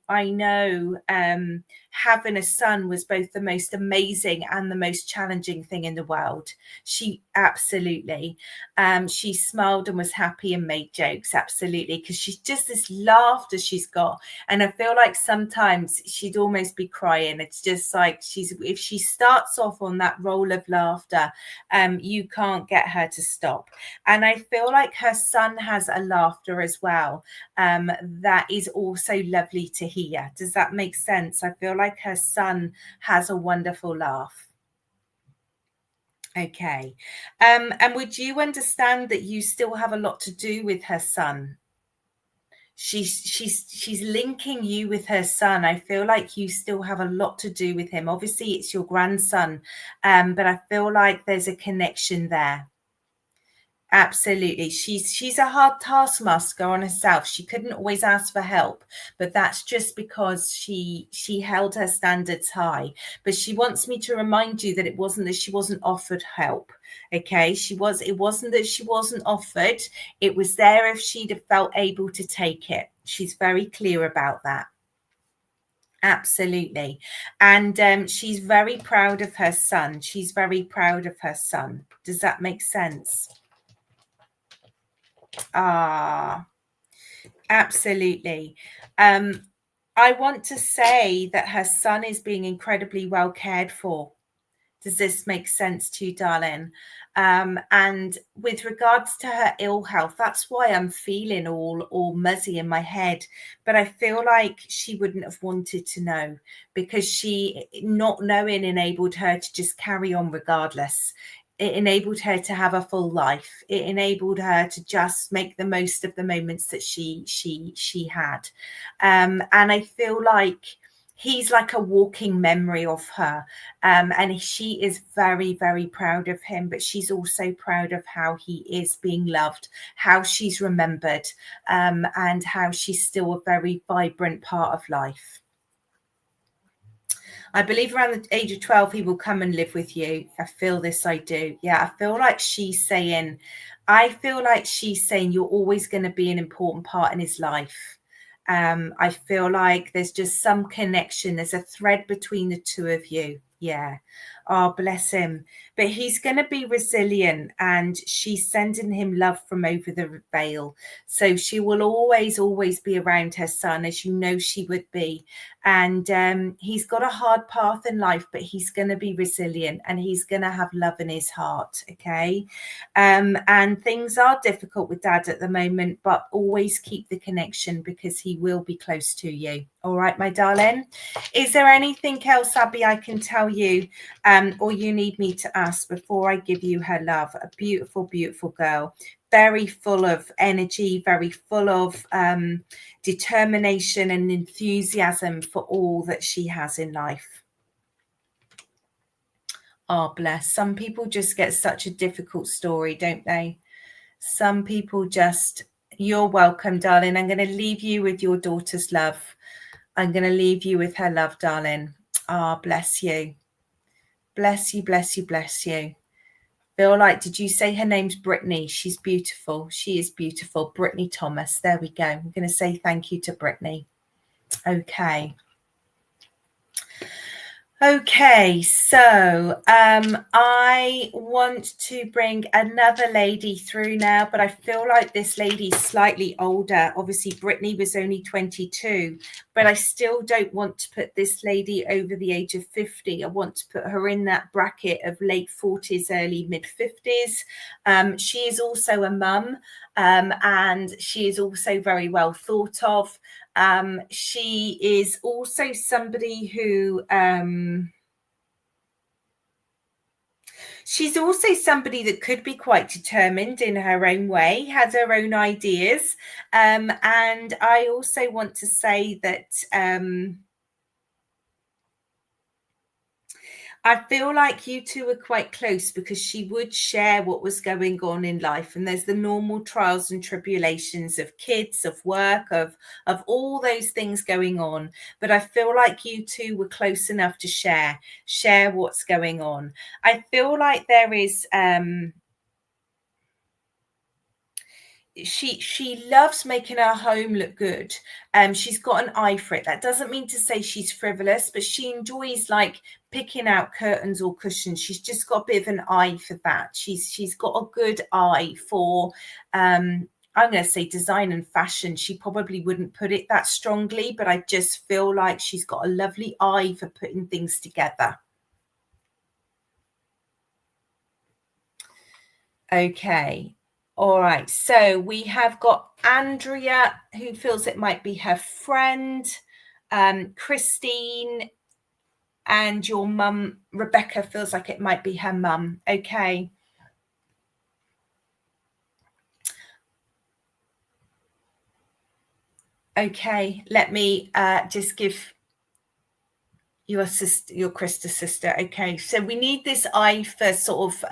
having a son was both the most amazing and the most challenging thing in the world. She absolutely she smiled and was happy and made jokes, absolutely, because she's just this laughter she's got. And I feel like sometimes she'd almost be crying. It's just like if she starts off on that roll of laughter, you can't get her to stop. And I feel like her son has a laughter as well, that is also lovely to hear. Does that make sense? I feel like her son has a wonderful laugh. Okay. And would you understand that you still have a lot to do with her son? She's linking you with her son. I feel like you still have a lot to do with him. Obviously it's your grandson, but I feel like there's a connection there. Absolutely. She's a hard taskmaster on herself. She couldn't always ask for help, but that's just because she held her standards high. But she wants me to remind you that it wasn't that she wasn't offered help. Okay, it wasn't that she wasn't offered. It was there if she'd have felt able to take it. She's very clear about that. Absolutely. And she's very proud of her son. She's very proud of her son. Does that make sense? Absolutely. I want to say that her son is being incredibly well cared for. Does this make sense to you, darling? And with regards to her ill health, that's why I'm feeling all muzzy in my head. But I feel like she wouldn't have wanted to know, because she not knowing enabled her to just carry on regardless. It enabled her to have a full life. It enabled her to just make the most of the moments that she had. And I feel like he's like a walking memory of her. And she is very, very proud of him, but she's also proud of how he is being loved, how she's remembered, and how she's still a very vibrant part of life. I believe around the age of 12, he will come and live with you. I feel this, I do. Yeah, I feel like she's saying you're always going to be an important part in his life. I feel like there's just some connection. There's a thread between the two of you. Yeah. Oh, bless him. But he's going to be resilient, and she's sending him love from over the veil. So she will always, always be around her son, as you know she would be. And he's got a hard path in life, but he's going to be resilient, and he's going to have love in his heart. Okay. And things are difficult with dad at the moment, but always keep the connection, because he will be close to you. All right, my darling. Is there anything else, Abby, I can tell you, or you need me to ask before I give you her love? A beautiful, beautiful girl, very full of energy, very full of determination and enthusiasm for all that she has in life. Oh, bless. Some people just get such a difficult story, don't they? Some people just... You're welcome, darling. I'm going to leave you with your daughter's love. I'm going to leave you with her love, darling. Ah, bless you. Bless you, bless you, bless you. Feel like, did you say her name's Brittany? She's beautiful. She is beautiful. Brittany Thomas. There we go. I'm going to say thank you to Brittany. Okay. Okay, so I want to bring another lady through now, but I feel like this lady's slightly older. Obviously, Brittany was only 22, but I still don't want to put this lady over the age of 50. I want to put her in that bracket of late 40s, early mid 50s. She is also a mum, and she is also very well thought of. She is also somebody who she's also somebody that could be quite determined in her own way, has her own ideas. And I also want to say that I feel like you two are quite close because she would share what was going on in life. And there's the normal trials and tribulations of kids, of work, of all those things going on. But I feel like you two were close enough to share what's going on. I feel like there is she loves making her home look good. She's got an eye for it. That doesn't mean to say she's frivolous, but she enjoys like picking out curtains or cushions. She's just got a bit of an eye for that. She's got a good eye for I'm going to say design and fashion. She probably wouldn't put it that strongly, but I just feel like she's got a lovely eye for putting things together. Okay. All right, so we have got Andrea, who feels it might be her friend, Christine, and your mum, Rebecca, feels like it might be her mum. Okay. Okay, let me just give your sister, your Krista sister. Okay, so we need this eye for sort of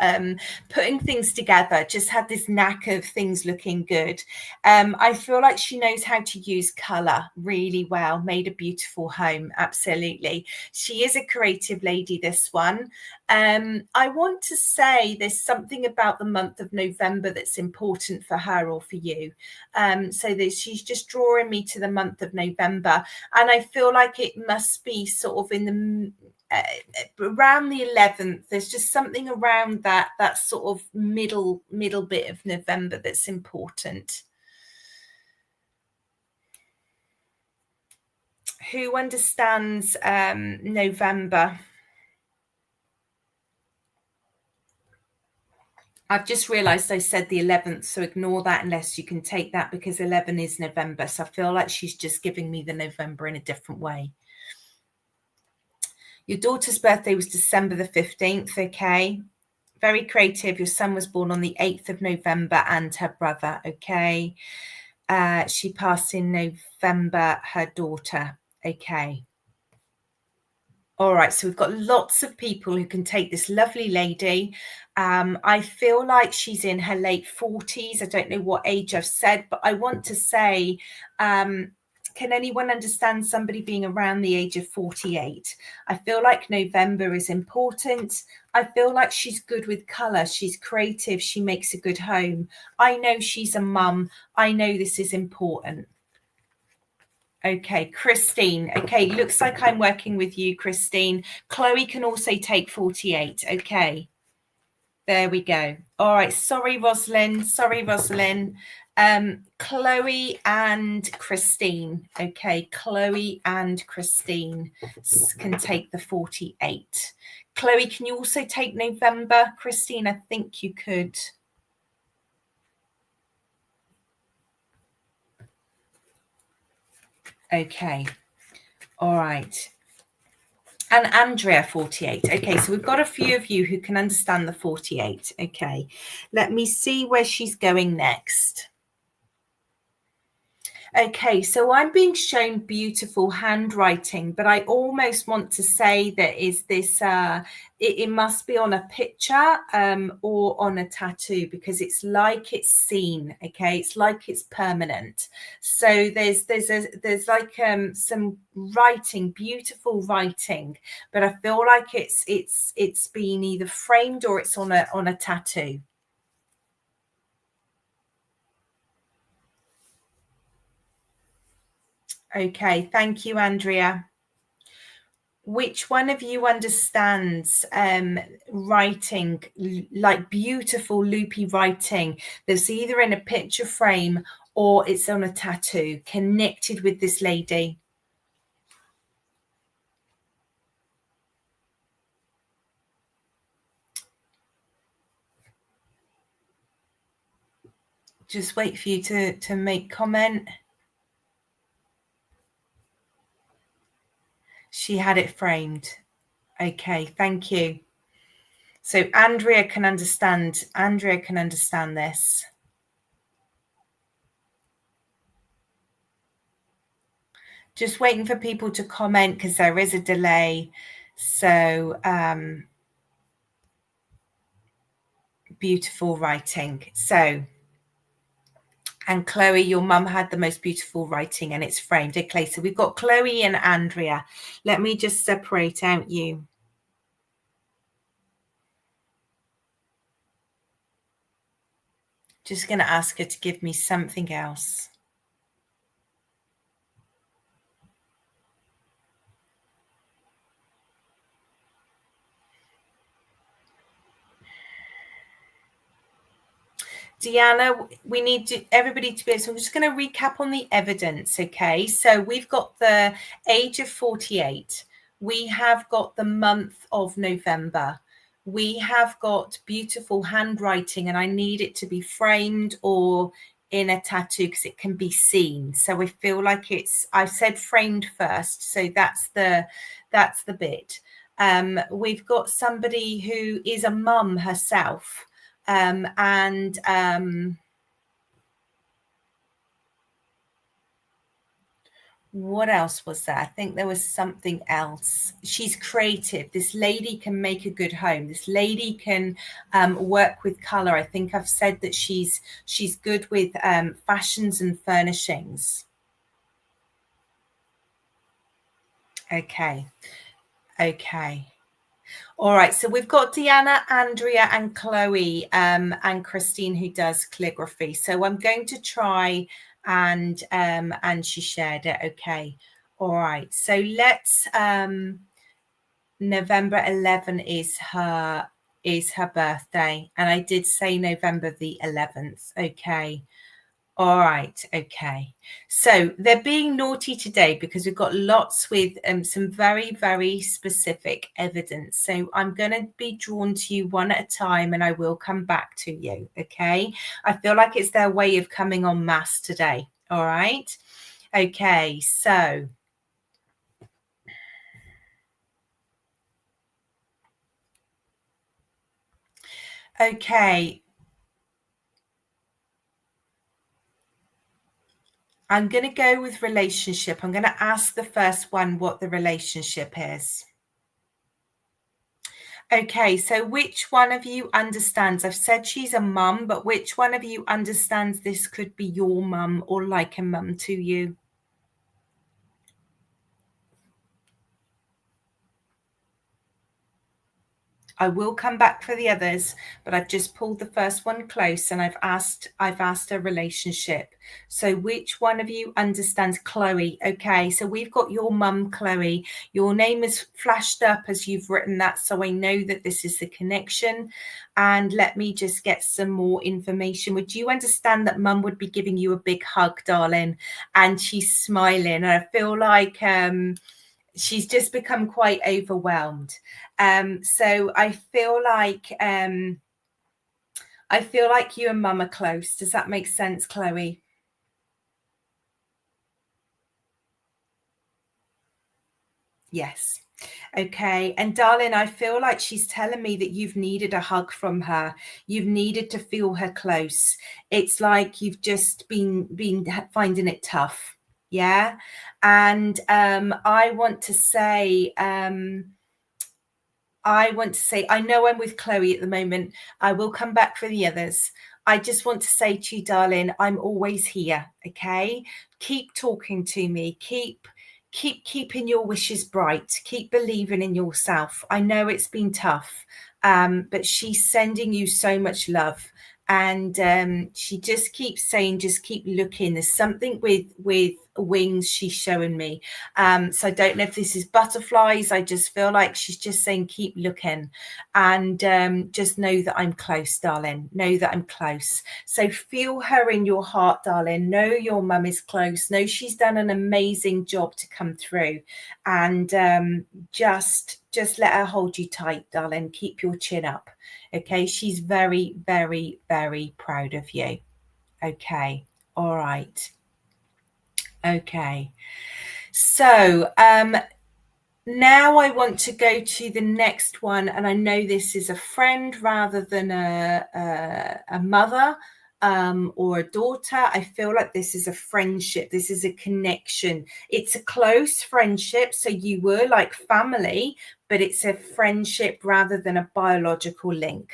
putting things together. Just had this knack of things looking good. I feel like she knows how to use color really well. Made a beautiful home. Absolutely, she is a creative lady, this one. I want to say there's something about the month of November that's important for her or for you. So she's just drawing me to the month of November, and I feel like it must be sort of in the around the 11th. There's just something around that sort of middle bit of November that's important. Who understands November? I've just realized I said the 11th, so ignore that unless you can take that, because 11 is November. So I feel like she's just giving me the November in a different way. Your daughter's birthday was December the 15th. Okay. Very creative. Your son was born on the 8th of November, and her brother. Okay. She passed in November, her daughter. Okay. All right, so we've got lots of people who can take this lovely lady. I feel like she's in her late 40s. I don't know what age I've said, but I want to say, can anyone understand somebody being around the age of 48? I feel like November is important. I feel like she's good with color. She's creative. She makes a good home. I know she's a mum. I know this is important. Okay, Christine. Okay, looks like I'm working with you, Christine. Chloe can also take 48. Okay, there we go. All right, sorry, Rosalind. Sorry, Rosalind. Chloe and Christine. Okay, Chloe and Christine can take the 48. Chloe, can you also take November? Christine, I think you could. Okay, all right. And Andrea, 48. Okay, so we've got a few of you who can understand the 48. Okay, let me see where she's going next. Okay, so I'm being shown beautiful handwriting, but I almost want to say that is this, it must be on a picture or on a tattoo, because it's like it's seen. Okay, it's like it's permanent. So there's like some writing, beautiful writing, but I feel like it's been either framed or it's on a tattoo. Okay, thank you, Andrea. which one of you understands writing, like beautiful loopy writing that's either in a picture frame or it's on a tattoo connected with this lady? Just wait for you to make comment. She had it framed. Okay, thank you. So Andrea can understand this. Just waiting for people to comment because there is a delay. So beautiful writing. So, and Chloe, your mum had the most beautiful writing and it's framed. Okay, so we've got Chloe and Andrea. Let me just separate out you. Just going to ask her to give me something else. Deanna, we need everybody to be, so I'm just going to recap on the evidence, okay? So we've got the age of 48. We have got the month of November. We have got beautiful handwriting, and I need it to be framed or in a tattoo because it can be seen. So I feel like I said framed first, so that's the bit. We've got somebody who is a mum herself. What else was there? I think there was something else. She's creative. This lady can make a good home. This lady can work with color. I think I've said that she's good with fashions and furnishings. Okay. All right, so we've got Deanna, Andrea, and Chloe, and Christine, who does calligraphy. So I'm going to try and she shared it. Okay. All right. So let's November 11 is her birthday, and I did say November the 11th. Okay. All right. Okay. So they're being naughty today because we've got lots with some very, very specific evidence. So I'm going to be drawn to you one at a time and I will come back to you. Okay. I feel like it's their way of coming en masse today. All right. Okay. So. Okay. I'm going to go with relationship. I'm going to ask the first one what the relationship is. Okay, so which one of you understands? I've said she's a mum, but which one of you understands this could be your mum or like a mum to you? I will come back for the others, but I've just pulled the first one close and I've asked a relationship. So which one of you understands Chloe? Okay, so we've got your mum, Chloe. Your name is flashed up as you've written that, so I know that this is the connection. And let me just get some more information. Would you understand that mum would be giving you a big hug, darling? And she's smiling. And I feel like she's just become quite overwhelmed. So I feel like you and mum are close. Does that make sense, Chloe? Yes. Okay. And darling, I feel like she's telling me that you've needed a hug from her. You've needed to feel her close. It's like you've just been finding it tough. Yeah. And I want to say, I know I'm with Chloe at the moment. I will come back for the others. I just want to say to you, darling, I'm always here. Okay. Keep talking to me. Keep keeping your wishes bright. Keep believing in yourself. I know it's been tough, but she's sending you so much love. And she just keeps saying, just keep looking. There's something with wings she's showing me. So I don't know if this is butterflies. I just feel like she's just saying keep looking, and just know that I'm close, darling. Know that I'm close. So feel her in your heart, darling. Know your mum is close. Know she's done an amazing job to come through, and just let her hold you tight, darling. Keep your chin up. Okay, she's very, very, very proud of you. Okay, all right. Okay, so now I want to go to the next one, and I know this is a friend rather than a mother or a daughter. I feel like this is a friendship. This is a connection. It's a close friendship, so you were like family, but it's a friendship rather than a biological link.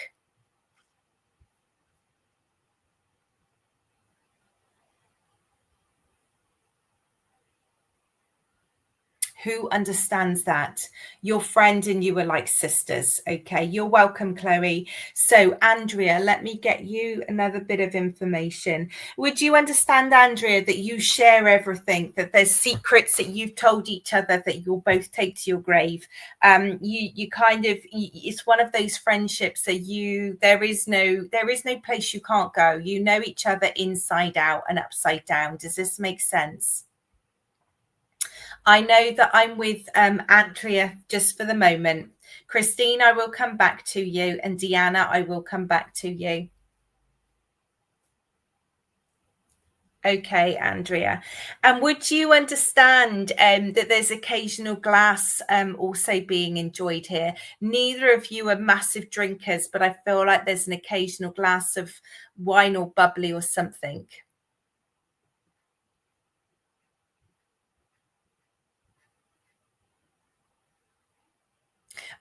Who understands that? Your friend and you are like sisters. Okay, you're welcome, Chloe. So Andrea, let me get you another bit of information. Would you understand, Andrea, that you share everything, that there's secrets that you've told each other that you'll both take to your grave? You kind of, it's one of those friendships that there is no place you can't go. You know each other inside out and upside down. Does this make sense? I know that I'm with Andrea just for the moment. Christine, I will come back to you. And Deanna, I will come back to you. Okay, Andrea. And would you understand that there's occasional glass also being enjoyed here? Neither of you are massive drinkers, but I feel like there's an occasional glass of wine or bubbly or something.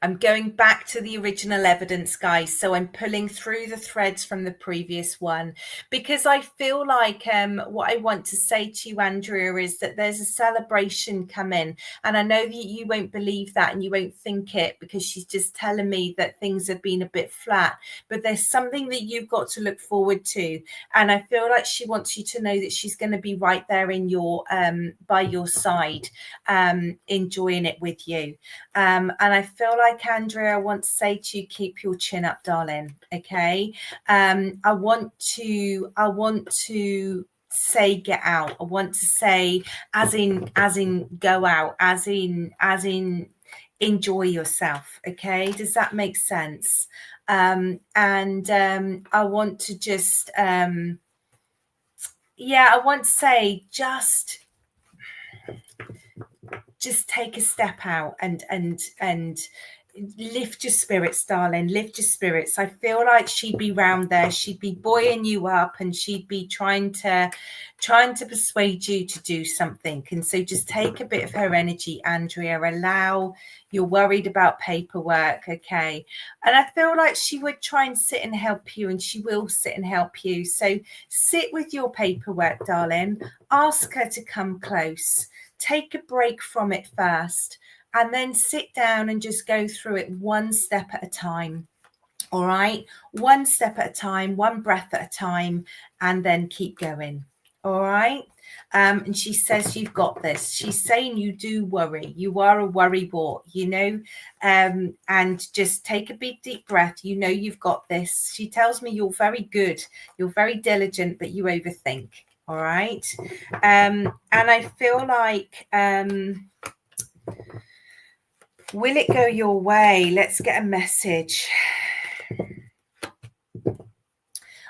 I'm going back to the original evidence, guys. So I'm pulling through the threads from the previous one, because I feel like what I want to say to you, Andrea, is that there's a celebration coming. And I know that you won't believe that and you won't think it, because she's just telling me that things have been a bit flat. But there's something that you've got to look forward to. And I feel like she wants you to know that she's going to be right there in your by your side, enjoying it with you. And I feel like, Andrea, I want to say to you, keep your chin up, darling. Okay. I want to say get out. I want to say as in go out, as in enjoy yourself. Okay, does that make sense? I want to just I want to say just take a step out and lift your spirits, darling. Lift your spirits. I feel like she'd be round there. She'd be buoying you up, and she'd be trying to persuade you to do something. And so just take a bit of her energy, Andrea. You're worried about paperwork, okay? And I feel like she would try and sit and help you, and she will sit and help you. So sit with your paperwork, darling. Ask her to come close. Take a break from it first, and then sit down and just go through it one step at a time. All right, one step at a time, one breath at a time, and then keep going. All right. And she says you've got this. She's saying you do worry. You are a worrywart, you know, and just take a big deep breath. You know you've got this. She tells me you're very good. You're very diligent, but you overthink. All right. And I feel like will it go your way? Let's get a message.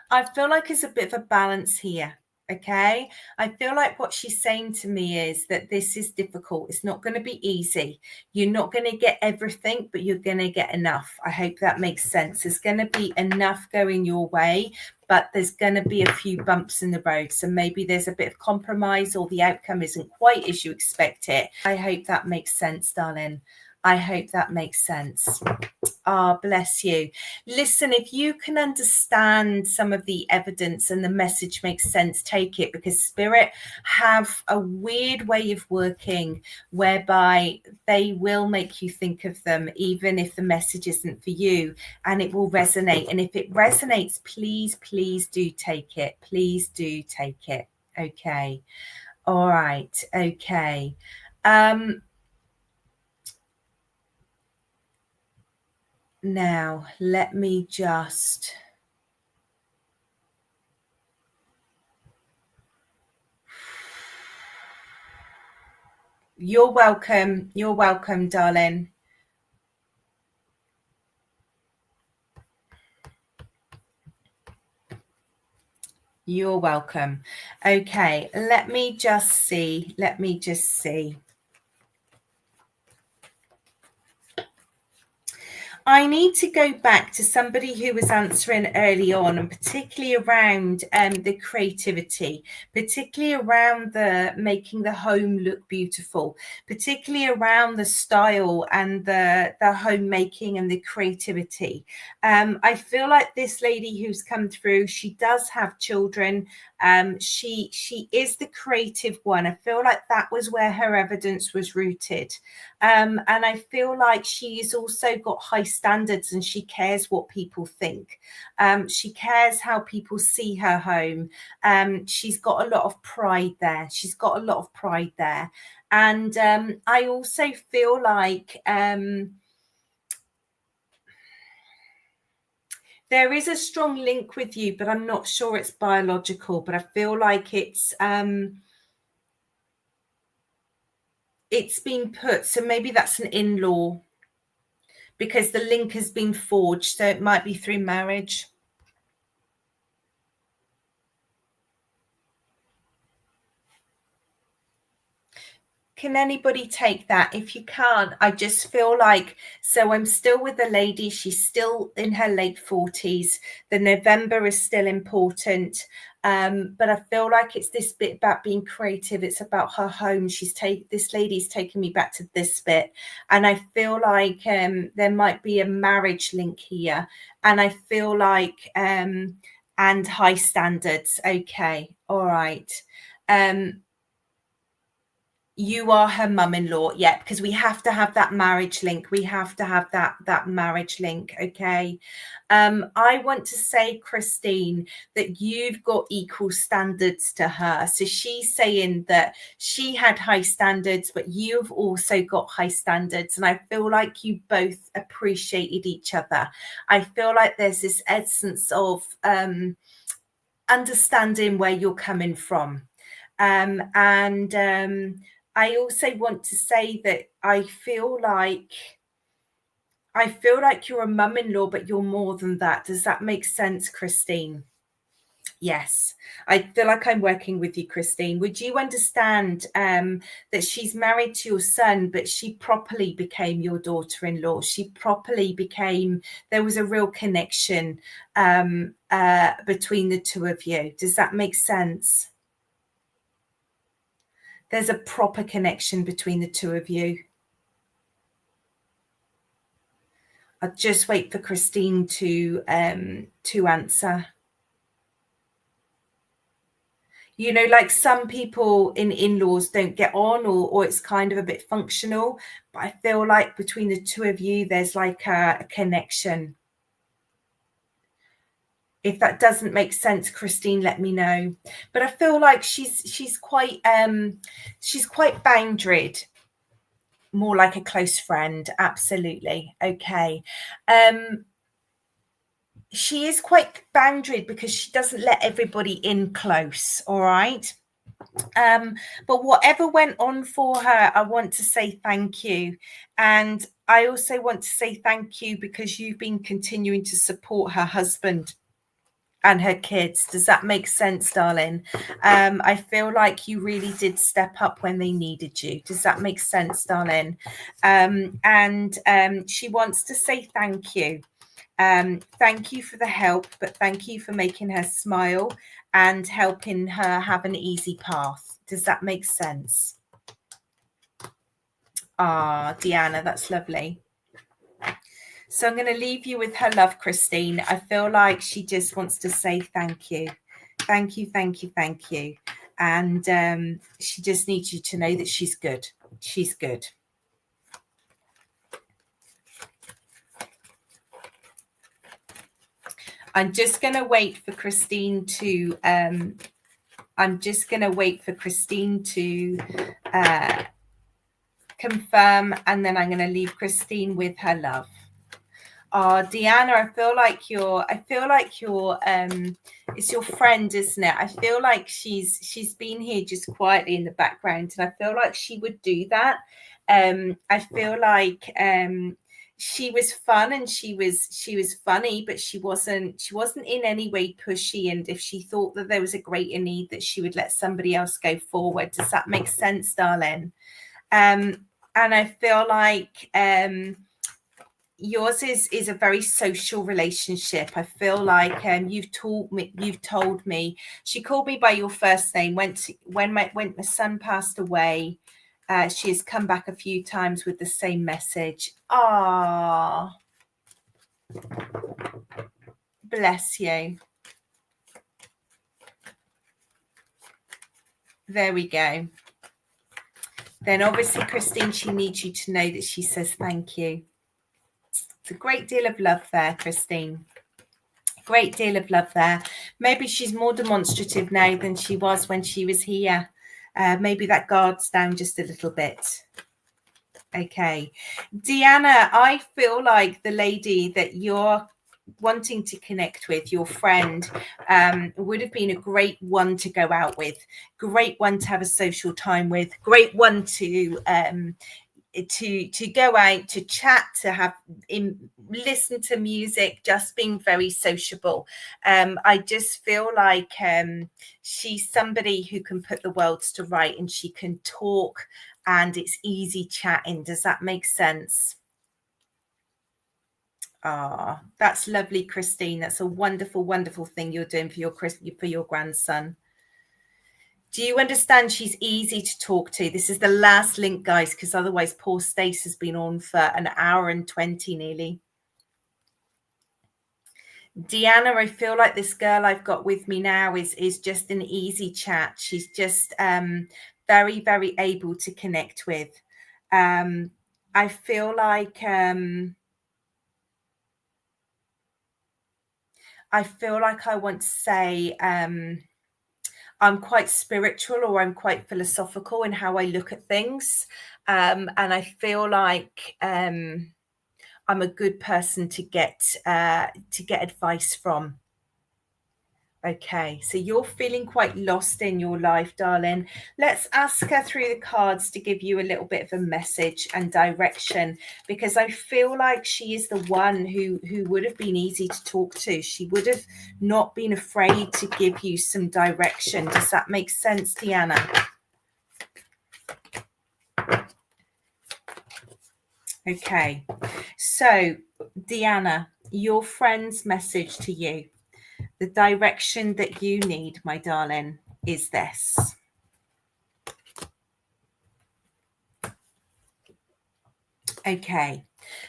I feel like there's a bit of a balance here. Okay. I feel like what she's saying to me is that this is difficult. It's not going to be easy. You're not going to get everything, but you're going to get enough. I hope that makes sense. There's going to be enough going your way, but there's going to be a few bumps in the road. So maybe there's a bit of compromise, or the outcome isn't quite as you expect it. I hope that makes sense, darling. I hope that makes sense. Ah, bless you. Listen, if you can understand some of the evidence and the message makes sense, take it, because Spirit have a weird way of working whereby they will make you think of them, even if the message isn't for you, and it will resonate. And if it resonates, please do take it. Please do take it. Okay. All right. Okay. Now, let me just... You're welcome. You're welcome, darling. You're welcome. Okay, let me just see. I need to go back to somebody who was answering early on, and particularly around the creativity, particularly around the making the home look beautiful, particularly around the style and the homemaking and the creativity. I feel like this lady who's come through, she does have children. She is the creative one. I feel like that was where her evidence was rooted. And I feel like she's also got high standards, and she cares what people think. She cares how people see her home. She's got a lot of pride there. And I also feel like there is a strong link with you, but I'm not sure it's biological, but I feel like it's been put, so maybe that's an in-law, because the link has been forged, so it might be through marriage. Can anybody take that? If you can't, I just feel like, so I'm still with the lady. She's still in her late 40s. The November is still important. But I feel like it's this bit about being creative. It's about her home. This lady's taking me back to this bit. And I feel like there might be a marriage link here. And I feel like, and high standards. Okay. All right. You are her mum-in-law, yeah, because we have to have that marriage link. Okay. I want to say, Christine, that you've got equal standards to her. So she's saying that she had high standards, but you've also got high standards. And I feel like you both appreciated each other. I feel like there's this essence of understanding where you're coming from. I also want to say that I feel like you're a mum-in-law, but you're more than that. Does that make sense, Christine? Yes, I feel like I'm working with you, Christine. Would you understand that she's married to your son, but she properly became your daughter-in-law? There was a real connection between the two of you. Does that make sense? There's a proper connection between the two of you. I'll just wait for Christine to answer. You know, like some people in-laws don't get on, or it's kind of a bit functional. But I feel like between the two of you, there's like a connection. If that doesn't make sense, Christine, let me know. But I feel like she's quite boundaried, more like a close friend. Absolutely. Okay. She is quite boundaried because she doesn't let everybody in close. All right. But whatever went on for her, I want to say thank you. And I also want to say thank you because you've been continuing to support her husband and her kids. Does that make sense, darling? I feel like you really did step up when they needed you. Does that make sense, darling? She wants to say thank you. Thank you for the help, but thank you for making her smile and helping her have an easy path. Does that make sense? Ah, Deanna, that's lovely. So I'm going to leave you with her love, Christine. I feel like she just wants to say thank you. Thank you, thank you, thank you. And she just needs you to know that she's good. She's good. I'm just going to wait for Christine to I'm just going to wait for Christine to confirm, and then I'm going to leave Christine with her love. Oh, Deanna, I feel like you're it's your friend, isn't it? I feel like she's been here just quietly in the background, and I feel like she would do that. I feel like she was fun and she was funny, but she wasn't in any way pushy. And if she thought that there was a greater need, that she would let somebody else go forward. Does that make sense, darling? And I feel like yours is a very social relationship. I feel like you've told me. She called me by your first name. When my son passed away, she has come back a few times with the same message. Ah, bless you. There we go. Then obviously, Christine, she needs you to know that she says thank you. It's a great deal of love there, Christine. Great deal of love there. Maybe she's more demonstrative now than she was when she was here. Maybe that guard's down just a little bit. Okay. Deanna, I feel like the lady that you're wanting to connect with, your friend, would have been a great one to go out with, great one to have a social time with, great one to go out, to chat, to have listen to music, just being very sociable. I just feel like she's somebody who can put the worlds to right, and she can talk, and it's easy chatting. Does that make sense? Ah, that's lovely, Christine. That's a wonderful, wonderful thing you're doing for your grandson. Do you understand she's easy to talk to? This is the last link, guys, because otherwise poor Stace has been on for an hour and 20 nearly. Deanna, I feel like this girl I've got with me now is just an easy chat. She's just very, very able to connect with. I feel like I want to say I'm quite spiritual, or I'm quite philosophical in how I look at things. And I feel like I'm a good person to get advice from. Okay, so you're feeling quite lost in your life, darling. Let's ask her through the cards to give you a little bit of a message and direction, because I feel like she is the one who would have been easy to talk to. She would have not been afraid to give you some direction. Does that make sense, Deanna? Okay, so Deanna, your friend's message to you, the direction that you need, my darling, is this. Okay,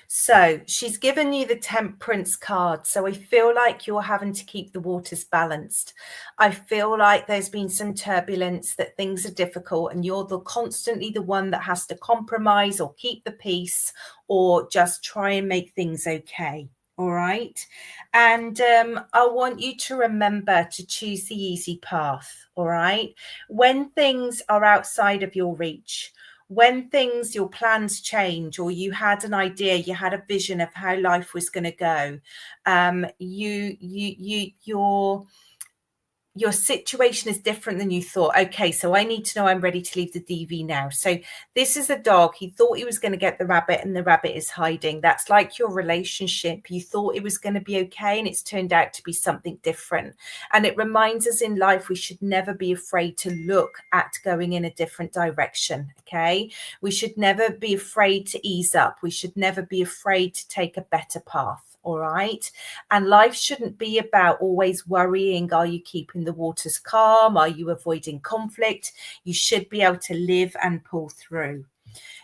so she's given you the Temperance card. So I feel like you're having to keep the waters balanced. I feel like there's been some turbulence, that things are difficult, and you're constantly the one that has to compromise or keep the peace, or just try and make things okay. All right. And I want you to remember to choose the easy path. All right. When things are outside of your reach, when your plans change, or you had an idea, you had a vision of how life was going to go, your situation is different than you thought. Okay, so I need to know I'm ready to leave the DV now. So this is a dog. He thought he was going to get the rabbit, and the rabbit is hiding. That's like your relationship. You thought it was going to be okay, and it's turned out to be something different. And it reminds us in life we should never be afraid to look at going in a different direction. Okay, we should never be afraid to ease up. We should never be afraid to take a better path. All right. And life shouldn't be about always worrying. Are you keeping the waters calm? Are you avoiding conflict? You should be able to live and pull through.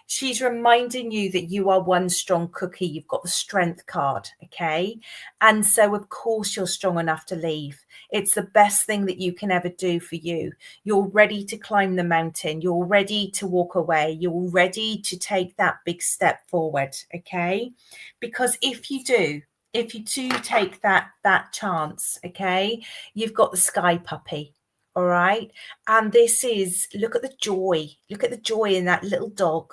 She's reminding you that you are one strong cookie. You've got the strength card. Okay. And so, of course, you're strong enough to leave. It's the best thing that you can ever do for you. You're ready to climb the mountain. You're ready to walk away. You're ready to take that big step forward. Okay. Because if you do take that chance, okay, you've got the sky puppy. All right. And this is, look at the joy. Look at the joy in that little dog.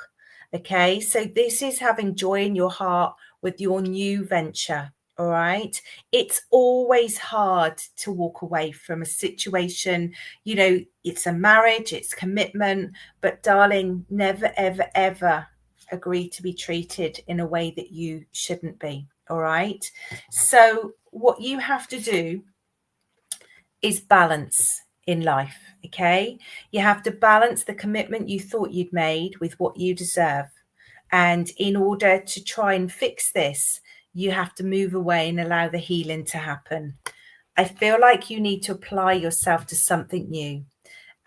Okay. So this is having joy in your heart with your new venture. All right. It's always hard to walk away from a situation. You know, it's a marriage, it's commitment. But darling, never, ever, ever agree to be treated in a way that you shouldn't be. All right. So what you have to do is balance in life. Okay. You have to balance the commitment you thought you'd made with what you deserve. And in order to try and fix this, you have to move away and allow the healing to happen. I feel like you need to apply yourself to something new.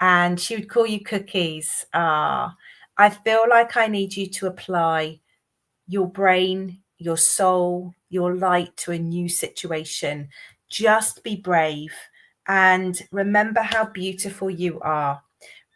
And she would call you cookies. I feel like I need you to apply your brain, your soul, your light to a new situation. Just be brave and remember how beautiful you are.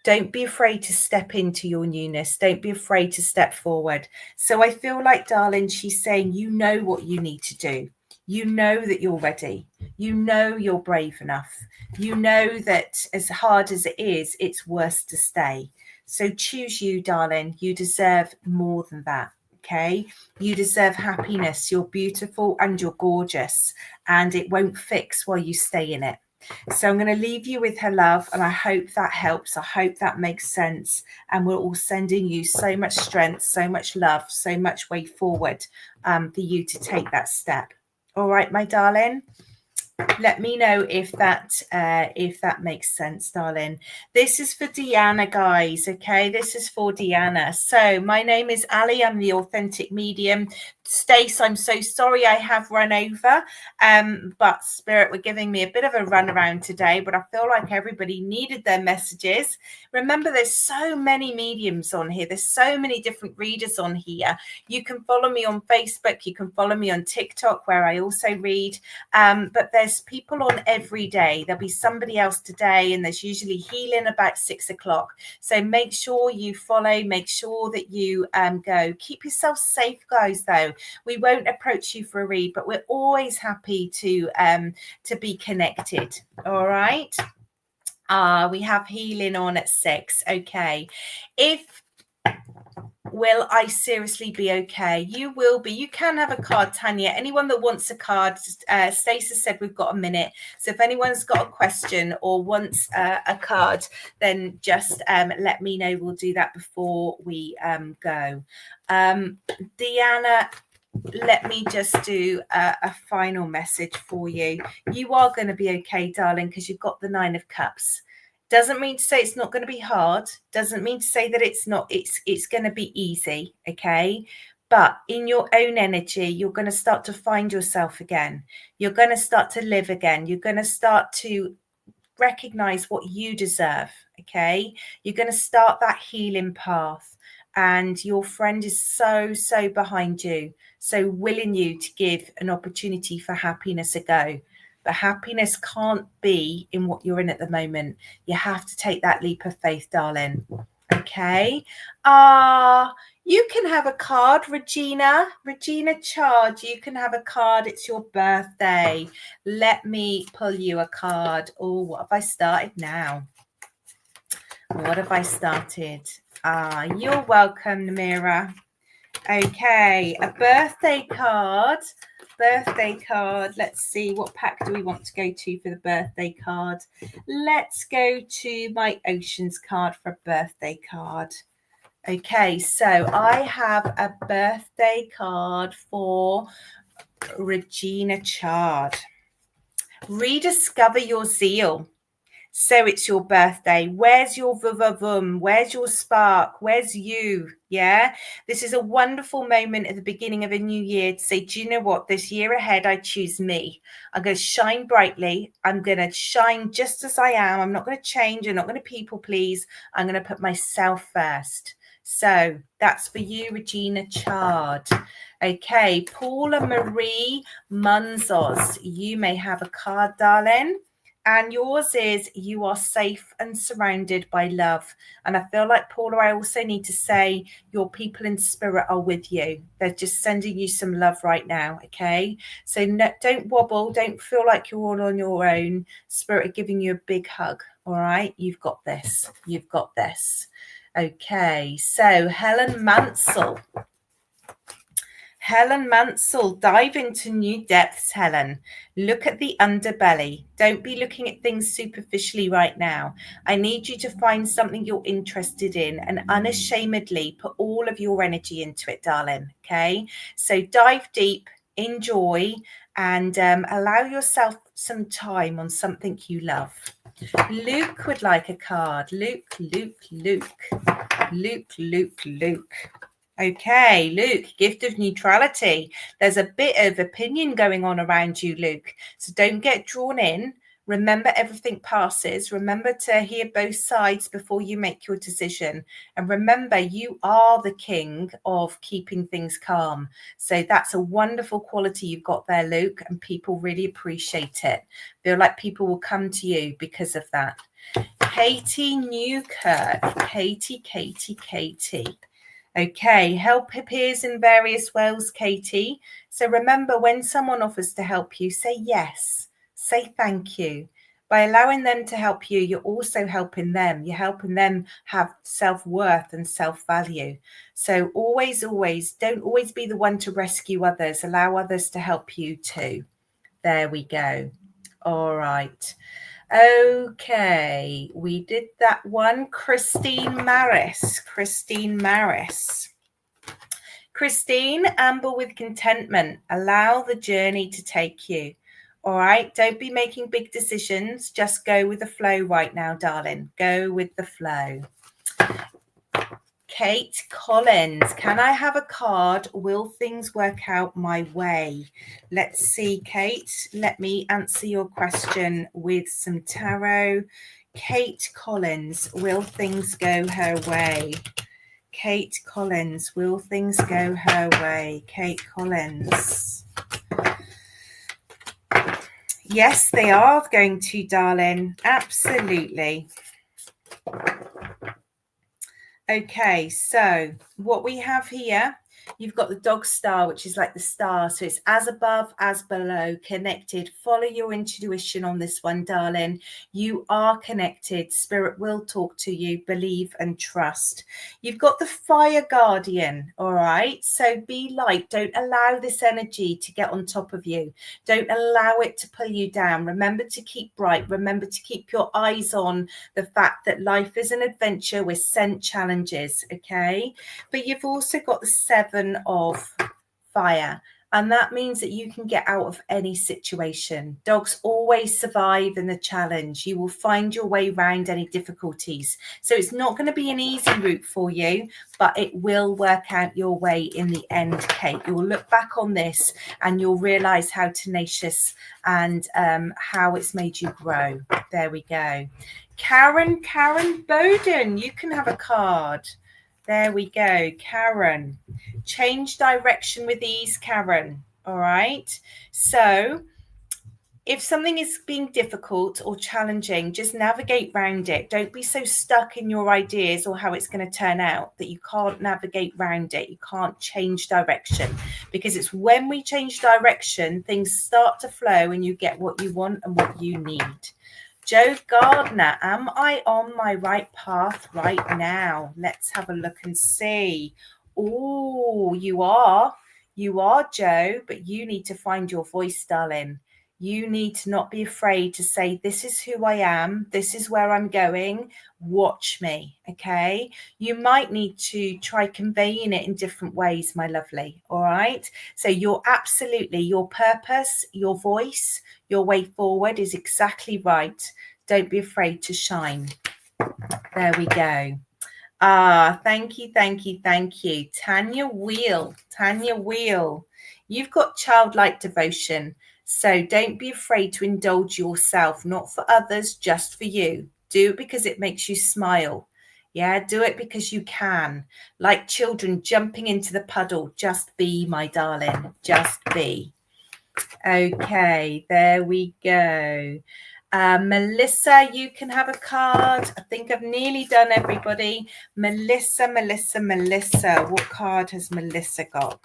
Don't be afraid to step into your newness. Don't be afraid to step forward. So I feel like, darling, she's saying, you know what you need to do. You know that you're ready. You know you're brave enough. You know that as hard as it is, it's worse to stay. So choose you, darling. You deserve more than that. Okay. You deserve happiness. You're beautiful and you're gorgeous, and it won't fix while you stay in it. So I'm going to leave you with her love, and I hope that helps. I hope that makes sense. And we're all sending you so much strength, so much love, so much way forward for you to take that step. All right, my darling. Let me know if that makes sense, darling. This is for Deanna, guys. Okay, this is for Deanna. So my name is Alli. I'm the authentic medium. Stace, I'm so sorry I have run over, but Spirit were giving me a bit of a runaround today, but I feel like everybody needed their messages. Remember, there's so many mediums on here. There's so many different readers on here. You can follow me on Facebook. You can follow me on TikTok, where I also read. But there's people on every day. There'll be somebody else today, and there's usually healing about 6 o'clock. So make sure you follow, make sure that you go. Keep yourself safe, guys, though. We won't approach you for a read, but we're always happy to be connected. All right. We have healing on at 6. Okay. Will I seriously be okay? You will be. You can have a card, Tanya. Anyone that wants a card, Stacey said we've got a minute. So if anyone's got a question or wants a card, then just let me know. We'll do that before we go. Deanna, let me just do a final message for you. You are going to be okay, darling, because you've got the 9 of Cups. Doesn't mean to say it's not going to be hard. Doesn't mean to say that it's going to be easy. Okay. But in your own energy, you're going to start to find yourself again. You're going to start to live again. You're going to start to recognize what you deserve. Okay. You're going to start that healing path. And your friend is so behind you, so willing you to give an opportunity for happiness a go. But happiness can't be in what you're in at the moment. You have to take that leap of faith, darling. Okay. You can have a card, Regina Charge. You can have a card. It's your birthday. Let me pull you a card. Oh, what have I started now? What have I started? You're welcome, Namira. Okay, a birthday card. Let's see, what pack do we want to go to for the birthday card? Let's go to my Oceans card for a birthday card. Okay, so I have a birthday card for Regina Chard. Rediscover your zeal. So it's your birthday. Where's your vum? Where's your spark? Where's you? Yeah. This is a wonderful moment at the beginning of a new year to say, do you know what? This year ahead, I choose me. I'm going to shine brightly. I'm going to shine just as I am. I'm not going to change. I'm not going to people please. I'm going to put myself first. So that's for you, Regina Chard. Okay. Paula Marie Munzos. You may have a card, darling. And yours is, you are safe and surrounded by love. And I feel like, Paula, I also need to say your people in spirit are with you. They're just sending you some love right now. Okay. So no, don't wobble. Don't feel like you're all on your own. Spirit are giving you a big hug. All right, you've got this. You've got this. Okay, so Helen Mansell. Helen Mansell, dive into new depths, Helen. Look at the underbelly. Don't be looking at things superficially right now. I need you to find something you're interested in and unashamedly put all of your energy into it, darling. Okay, so dive deep, enjoy, and allow yourself some time on something you love. Luke would like a card. Luke. Okay, Luke, gift of neutrality. There's a bit of opinion going on around you, Luke. So don't get drawn in. Remember, everything passes. Remember to hear both sides before you make your decision. And remember, you are the king of keeping things calm. So that's a wonderful quality you've got there, Luke, and people really appreciate it. Feel like people will come to you because of that. Katie Newkirk. Katie. Okay, help appears in various ways, Katie. So remember, when someone offers to help you, say yes, say thank you. By allowing them to help you, you're also helping them. You're helping them have self-worth and self-value. So always, don't always be the one to rescue others. Allow others to help you too. There we go. All right. Okay, we did that one. Christine Maris. Christine, amble with contentment. Allow the journey to take you. All right, don't be making big decisions. Just go with the flow right now, darling. Go with the flow. Kate Collins, can I have a card? Will things work out my way? Let's see, Kate. Let me answer your question with some tarot. Kate Collins, will things go her way? Kate Collins, will things go her way? Kate Collins. Yes, they are going to, darling. Absolutely. Okay, so what we have here, you've got the dog star, which is like the star. So it's as above, as below, connected. Follow your intuition on this one, darling. You are connected. Spirit will talk to you. Believe and trust. You've got the fire guardian. All right. So be light. Don't allow this energy to get on top of you. Don't allow it to pull you down. Remember to keep bright. Remember to keep your eyes on the fact that life is an adventure with sent challenges. Okay. But you've also got the 7 of fire, and that means that you can get out of any situation. Dogs always survive in the challenge. You will find your way around any difficulties. So it's not going to be an easy route for you, but it will work out your way in the end, Kate. You'll look back on this and you'll realize how tenacious and how it's made you grow. There we go. Karen Bowden, you can have a card. There we go, Karen. Change direction with ease, Karen. All right. So if something is being difficult or challenging, just navigate around it. Don't be so stuck in your ideas or how it's going to turn out that you can't navigate around it. You can't change direction, because it's when we change direction, things start to flow and you get what you want and what you need. Joe Gardner, am I on my right path right now? Let's have a look and see. Oh, you are. You are, Joe, but you need to find your voice, darling. You need to not be afraid to say, this is who I am. This is where I'm going. Watch me, okay? You might need to try conveying it in different ways, my lovely, all right? So you're absolutely, your purpose, your voice, your way forward is exactly right. Don't be afraid to shine. There we go. Thank you. Tanya Wheel. You've got childlike devotion. So don't be afraid to indulge yourself, not for others, just for you. Do it because it makes you smile. Yeah, do it because you can. Like children jumping into the puddle. Just be, my darling. Just be. Okay, there we go. Melissa, you can have a card. I think I've nearly done everybody. Melissa. What card has Melissa got?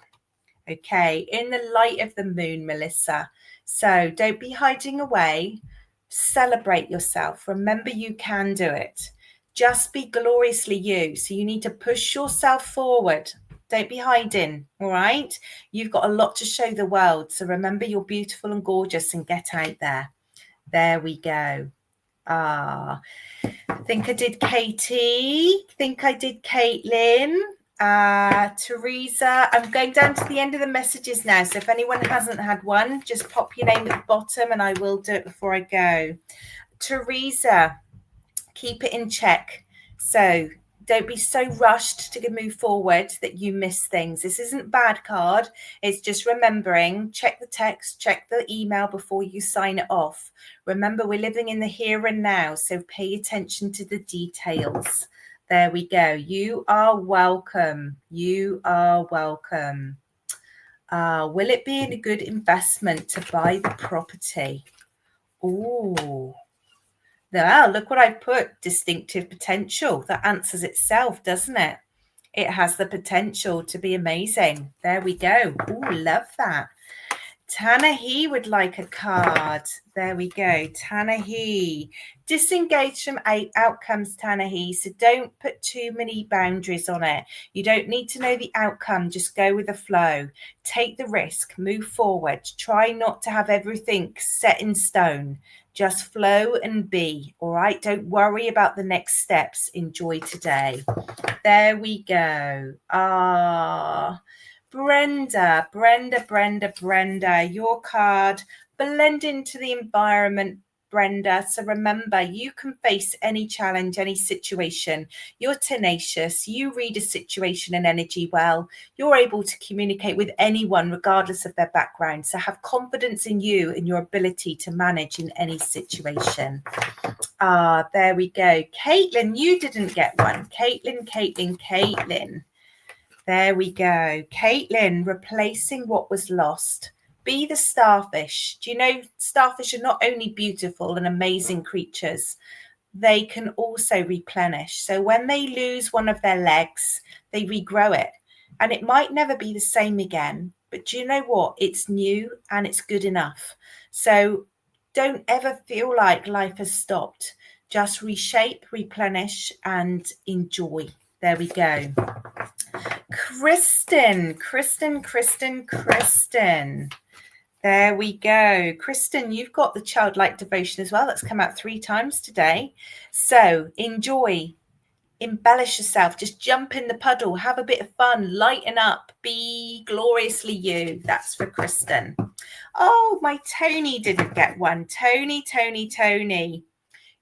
Okay, in the light of the moon, Melissa. So don't be hiding away. Celebrate yourself. Remember, you can do it. Just be gloriously you. So you need to push yourself forward. Don't be hiding, all right? You've got a lot to show the world. So remember, you're beautiful and gorgeous, and get out there. There we go. I think I did Katie. Think I did Caitlin. Teresa. I'm going down to the end of the messages now. So if anyone hasn't had one, just pop your name at the bottom and I will do it before I go. Teresa, keep it in check. So don't be so rushed to move forward that you miss things. This isn't bad card. It's just remembering, check the text, check the email before you sign it off. Remember, we're living in the here and now, so pay attention to the details. There we go. You are welcome. You are welcome. Will it be a good investment to buy the property? Oh. Now, look what I put, distinctive potential. That answers itself, doesn't it? It has the potential to be amazing. There we go. Oh, love that. Tanahi would like a card. There we go. Tanahi. Disengage from outcomes, Tanahi. So don't put too many boundaries on it. You don't need to know the outcome. Just go with the flow. Take the risk. Move forward. Try not to have everything set in stone. Just flow and be. All right. Don't worry about the next steps. Enjoy today. There we go. Brenda, your card, blend into the environment, Brenda. So remember, you can face any challenge, any situation. You're tenacious. You read a situation and energy well. You're able to communicate with anyone, regardless of their background. So have confidence in you and your ability to manage in any situation. There we go. Caitlin, you didn't get one. Caitlin. There we go. Caitlin, replacing what was lost. Be the starfish. Do you know starfish are not only beautiful and amazing creatures, they can also replenish. So when they lose one of their legs, they regrow it. And it might never be the same again. But do you know what? It's new and it's good enough. So don't ever feel like life has stopped. Just reshape, replenish, and enjoy. There we go. Kristen. There we go. Kristen, you've got the childlike devotion as well. That's come out 3 times today. So enjoy, embellish yourself, just jump in the puddle, have a bit of fun, lighten up, be gloriously you. That's for Kristen. Oh, my Tony didn't get one. Tony.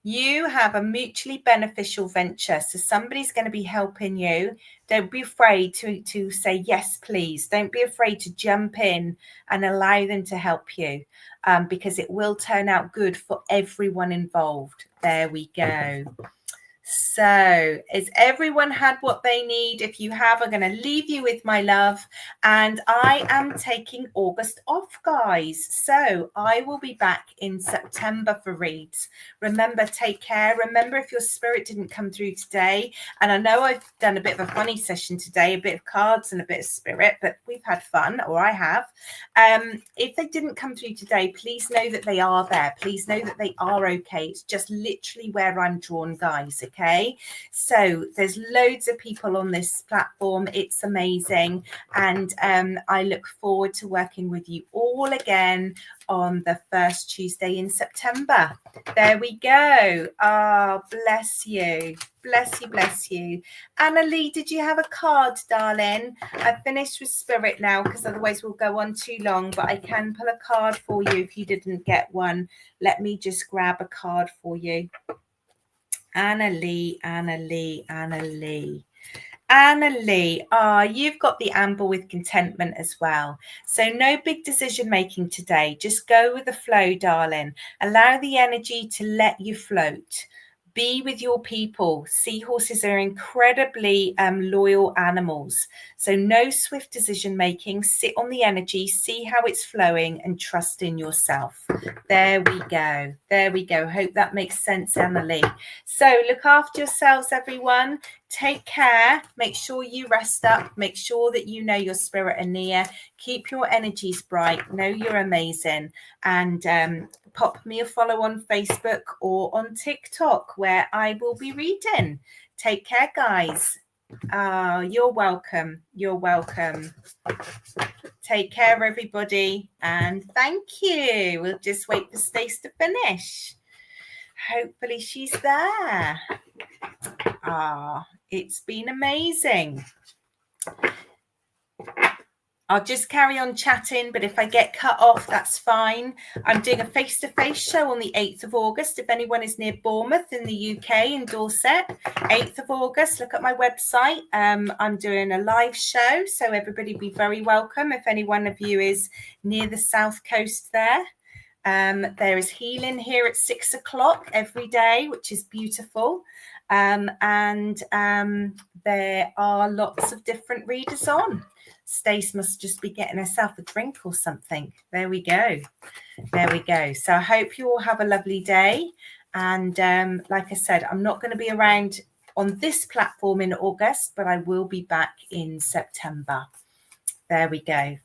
You have a mutually beneficial venture. So somebody's going to be helping you. Don't be afraid to say, yes, please. Don't be afraid to jump in and allow them to help you because it will turn out good for everyone involved. There we go. So has everyone had what they need? If you have, I'm going to leave you with my love. And I am taking August off, guys. So I will be back in September for reads. Remember, take care. Remember, if your spirit didn't come through today, and I know I've done a bit of a funny session today, a bit of cards and a bit of spirit, but we've had fun, or I have. If they didn't come through today, please know that they are there. Please know that they are okay. It's just literally where I'm drawn, guys. Okay, so there's loads of people on this platform. It's amazing, and I look forward to working with you all again on the first Tuesday in September. There we go. Bless you. Bless you. Annalie, did you have a card, darling? I've finished with spirit now because otherwise we'll go on too long, but I can pull a card for you if you didn't get one. Let me just grab a card for you. Annalie. You've got the amber with contentment as well. So no big decision making today. Just go with the flow, darling. Allow the energy to let you float. Be with your people. Seahorses are incredibly loyal animals. So no swift decision making. Sit on the energy, see how it's flowing, and trust in yourself. There we go. Hope that makes sense, Annalie. So look after yourselves, everyone. take care. Make sure you rest up. Make sure that you know your spirit are near. Keep your energies bright. Know you're amazing. And pop me a follow on Facebook or on TikTok, where I will be reading. Take care, guys. You're welcome. You're welcome. Take care, everybody. And thank you. We'll just wait for Stace to finish. Hopefully she's there. It's been amazing. I'll just carry on chatting, but if I get cut off, that's fine. I'm doing a face-to-face show on the 8th of August. If anyone is near Bournemouth in the UK, in Dorset, 8th of August, look at my website. I'm doing a live show, so everybody be very welcome. If any one of you is near the south coast there. There is healing here at 6 o'clock every day, which is beautiful. And there are lots of different readers on. Stace must just be getting herself a drink or something. There we go. There we go. So I hope you all have a lovely day. And like I said, I'm not going to be around on this platform in August, but I will be back in September. There we go.